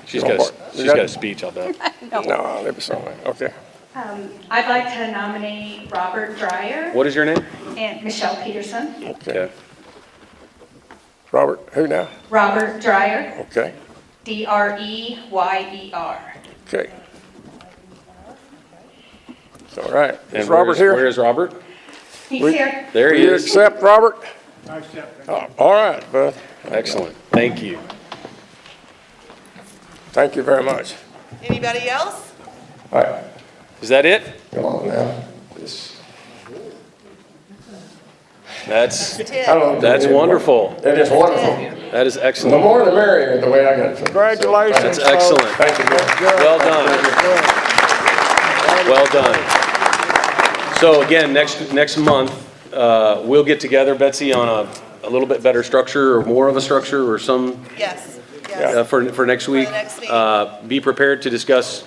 Speaker 1: she's got She's got a speech, I'll bet.
Speaker 2: No, there'll be something, okay.
Speaker 17: I'd like to nominate Robert Dreyer
Speaker 1: What is your name?
Speaker 17: and Michelle Peterson.
Speaker 1: Okay.
Speaker 2: Robert, who now?
Speaker 17: Robert Dreyer,
Speaker 2: Okay,
Speaker 17: Dreyer.
Speaker 2: okay. It's all right.
Speaker 1: And
Speaker 2: Is Robert here?
Speaker 1: Where is Robert?
Speaker 17: He's
Speaker 2: We-
Speaker 17: here.
Speaker 1: There
Speaker 2: Will
Speaker 1: he
Speaker 2: you
Speaker 1: is.
Speaker 2: accept, Robert?
Speaker 11: I accept.
Speaker 2: Oh, all right, bud.
Speaker 1: Excellent. Thank you.
Speaker 2: Thank you very much.
Speaker 4: Anybody else?
Speaker 2: All right,
Speaker 1: Is that it?
Speaker 2: come on now. This-
Speaker 1: That's,
Speaker 2: I don't know.
Speaker 1: that's wonderful.
Speaker 2: That is wonderful.
Speaker 1: That is
Speaker 2: The
Speaker 1: excellent.
Speaker 2: more the merrier, the way I got it.
Speaker 6: Congratulations.
Speaker 1: That's excellent.
Speaker 2: Thank you, man.
Speaker 1: Well done. Well done. So again, next month, we'll get together, Betsy, on a little bit better structure or more of a structure or some,
Speaker 4: Yes, yes.
Speaker 1: for next week.
Speaker 4: For the next meeting.
Speaker 1: Be prepared to discuss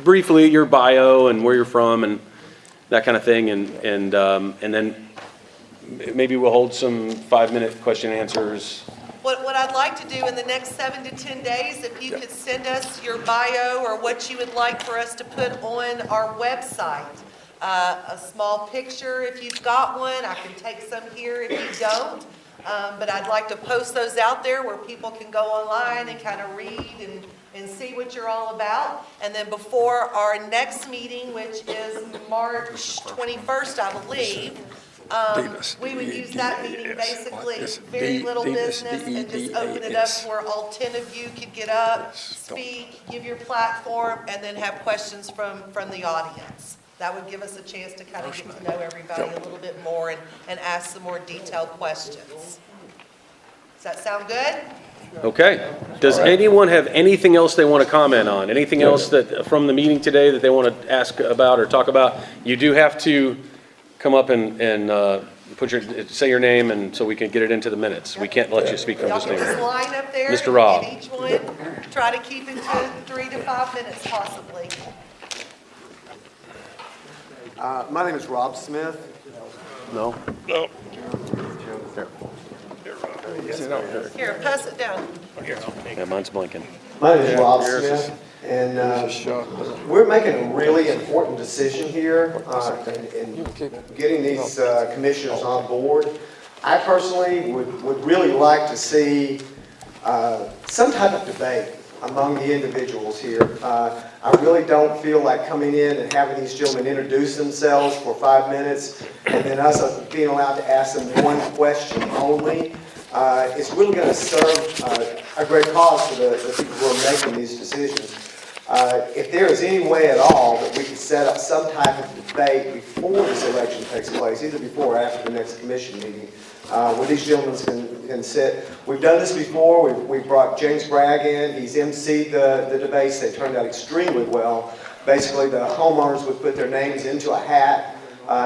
Speaker 1: briefly your bio and where you're from and that kind of thing. And then maybe we'll hold some 5-minute question and answers.
Speaker 4: What I'd like to do in the next 7 to 10 days, if you could send us your bio or what you would like for us to put on our website. A small picture if you've got one. I can take some here if you don't. But I'd like to post those out there where people can go online and kind of read and see what you're all about. And then before our next meeting, which is March 21st, I believe, we would use that meeting basically very little business and just open it up where all 10 of you could get up, speak, give your platform, and then have questions from the audience. That would give us a chance to kind of get to know everybody a little bit more and ask some more detailed questions. Does that sound good?
Speaker 1: Okay. Does anyone have anything else they want to comment on? Anything else that, from the meeting today that they want to ask about or talk about? You do have to come up and say your name and so we can get it into the minutes. We can't let you speak from
Speaker 4: Y'all
Speaker 1: this
Speaker 4: can just
Speaker 1: name.
Speaker 4: line up there.
Speaker 1: Mr. Rob.
Speaker 4: And each one, try to keep it to 3 to 5 minutes possibly.
Speaker 8: My name is Rob Smith.
Speaker 1: No?
Speaker 4: Here, pass it down.
Speaker 1: Yeah, mine's blinking.
Speaker 8: My name is Rob Smith, and we're making a really important decision here in getting these commissioners on board. I personally would really like to see some type of debate among the individuals here. I really don't feel like coming in and having these gentlemen introduce themselves for 5 minutes and then us being allowed to ask them one question only. It's really going to serve a great cause for the people who are making these decisions. If there is any way at all that we can set up some type of debate before this election takes place, either before or after the next commission meeting, where these gentlemen can sit. We've done this before. We've brought James Bragg in. He's emceed the debates. They turned out extremely well. Basically, the homeowners would put their names into a hat.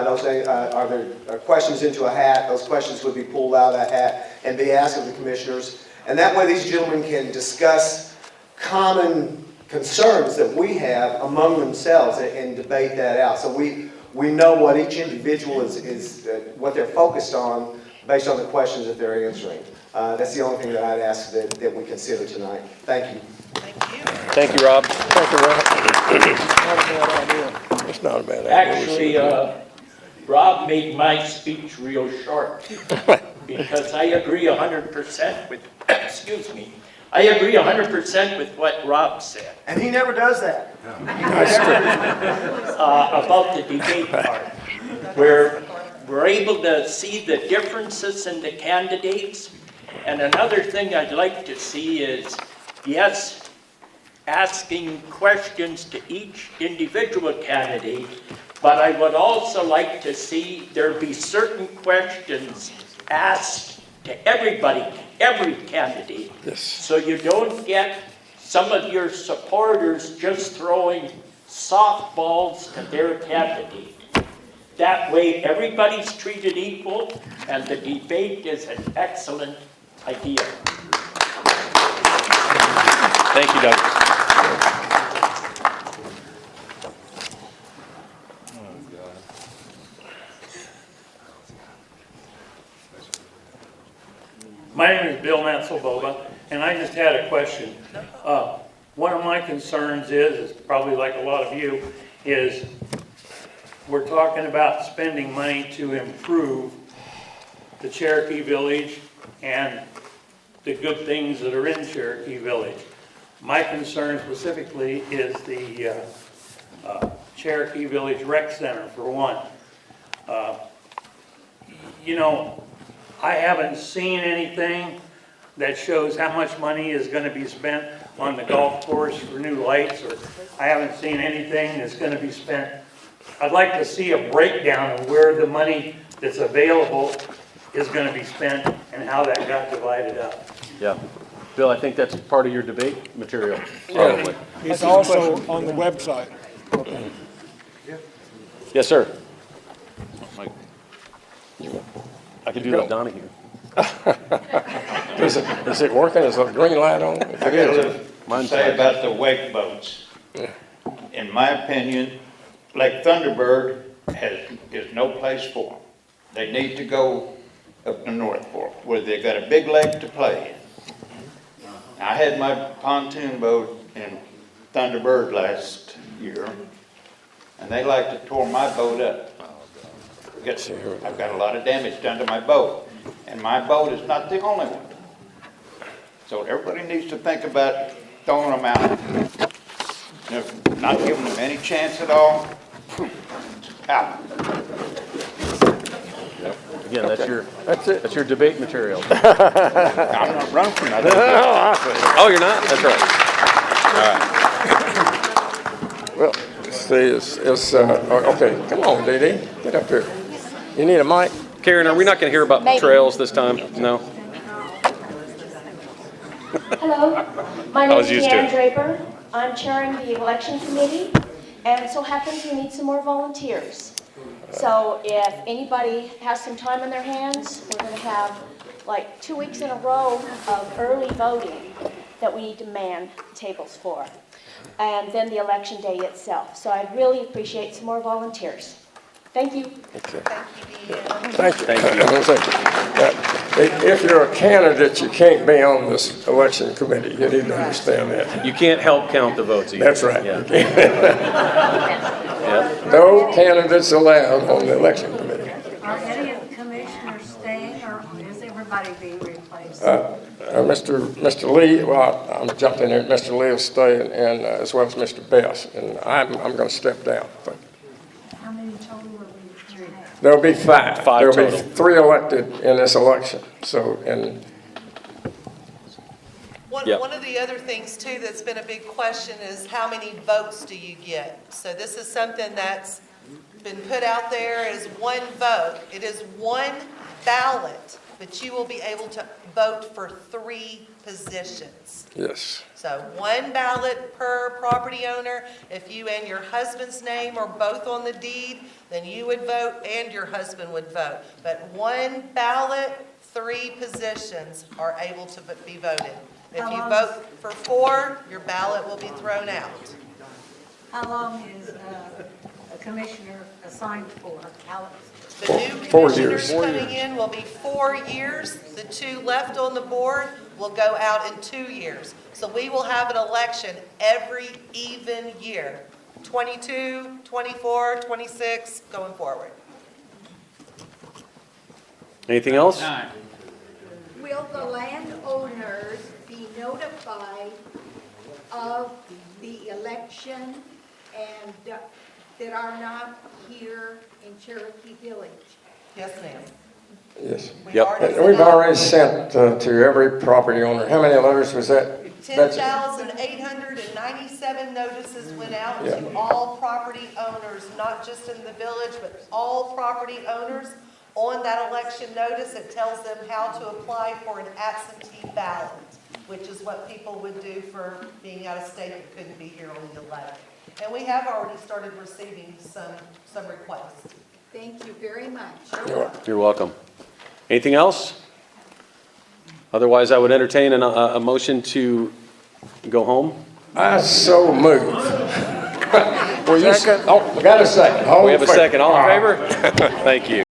Speaker 8: Those are their questions into a hat. Those questions would be pulled out of that hat and be asked of the commissioners. And that way these gentlemen can discuss common concerns that we have among themselves and debate that out. So we know what each individual is what they're focused on based on the questions that they're answering. That's the only thing that I'd ask that we consider tonight. Thank you.
Speaker 4: Thank you.
Speaker 1: Thank you, Rob.
Speaker 2: Thank you, Rob. It's not a bad idea.
Speaker 13: Actually, Rob made my speech real short because I agree 100% with, excuse me, I agree 100% with what Rob said.
Speaker 8: And he never does that.
Speaker 13: About the debate part, where we're able to see the differences in the candidates. And another thing I'd like to see is, yes, asking questions to each individual candidate, but I would also like to see there be certain questions asked to everybody, every candidate.
Speaker 2: Yes.
Speaker 13: So you don't get some of your supporters just throwing softballs to their candidate. That way everybody's treated equal and the debate is an excellent idea.
Speaker 1: Thank you, Doug.
Speaker 18: My name is Bill Matzelboba, and I just had a question. One of my concerns is probably like a lot of you, is we're talking about spending money to improve the Cherokee Village and the good things that are in Cherokee Village. My concern specifically is the Cherokee Village Rec Center, for one. You know, I haven't seen anything that shows how much money is going to be spent on the golf course for new lights, or I haven't seen anything that's going to be spent. I'd like to see a breakdown of where the money that's available is going to be spent and how that got divided up.
Speaker 1: Yeah. Bill, I think that's part of your debate material, probably.
Speaker 6: It's also on the website.
Speaker 1: Yes, sir. I could do that, Donahue.
Speaker 2: Is it working? Is the green light on? If
Speaker 15: I
Speaker 2: it
Speaker 15: got
Speaker 2: is,
Speaker 15: to say about the wake boats. In my opinion, Lake Thunderbird is no place for them. They need to go up to North Fork, where they got a big lake to play in. I had my pontoon boat in Thunderbird last year, and they like to tore my boat up. I've got a lot of damage done to my boat, and my boat is not the only one. So everybody needs to think about throwing them out, not giving them any chance at all. Out.
Speaker 1: Again, that's your debate material.
Speaker 15: I'm not running for nothing.
Speaker 1: Oh, you're not? That's right. All right.
Speaker 2: well, see, okay, come on, Dee Dee, get up here. You need a mic?
Speaker 1: Karen, are we not going to hear about trails this time? No?
Speaker 19: Hello, my
Speaker 1: I
Speaker 19: name
Speaker 1: was
Speaker 19: is
Speaker 1: used to
Speaker 19: Deanne
Speaker 1: it.
Speaker 19: Draper. I'm chairing the election committee, and it so happens we need some more volunteers. So if anybody has some time on their hands, we're going to have like 2 weeks in a row of early voting that we need to man tables for, and then the election day itself. So I'd really appreciate some more volunteers. Thank you.
Speaker 2: Okay.
Speaker 1: Thank you.
Speaker 2: If you're a candidate, you can't be on this election committee. You need to understand that.
Speaker 1: You can't help count the votes either.
Speaker 2: That's right.
Speaker 1: Yeah. Yeah.
Speaker 2: No candidates allowed on the election committee.
Speaker 20: Are any of the commissioners staying, or is everybody being replaced?
Speaker 2: Mr. Lee, well, I'm jumping in. Mr. Lee will stay, and as well as Mr. Best, and I'm going to step down. But
Speaker 20: How many total will we have?
Speaker 2: there'll be five.
Speaker 1: Five
Speaker 2: There'll
Speaker 1: total.
Speaker 2: be 3 elected in this election. So, and
Speaker 4: One of the other things too that's been a big question is how many votes do you get? So this is something that's been put out there as one vote. It is one ballot, but you will be able to vote for 3 positions.
Speaker 2: yes.
Speaker 4: So one ballot per property owner. If you and your husband's name are both on the deed, then you would vote and your husband would vote. But one ballot, 3 positions are able to be voted. If you vote for 4, your ballot will be thrown out.
Speaker 20: How long is a commissioner assigned for?
Speaker 4: The new
Speaker 2: 4
Speaker 4: commissioners
Speaker 2: years.
Speaker 4: coming in will be 4 years. The 2 left on the board will go out in 2 years. So we will have an election every even year, 22, 24, 26, going forward.
Speaker 1: Anything else?
Speaker 21: Will the landowners be notified of the election and that are not here in Cherokee Village?
Speaker 4: Yes, ma'am.
Speaker 2: Yes.
Speaker 1: Yep.
Speaker 2: And we've already sent to every property owner. How many letters was that?
Speaker 4: 10,897 notices went out to all property owners, not just in the village, but all property owners. On that election notice, it tells them how to apply for an absentee ballot, which is what people would do for being out of state and couldn't be here on the 11th. And we have already started receiving some requests.
Speaker 21: Thank you very much.
Speaker 1: You're welcome. Anything else? Otherwise, I would entertain a motion to go home.
Speaker 2: I so move. Well, second. Oh, we got a second.
Speaker 1: We have a second. All in favor? Thank you.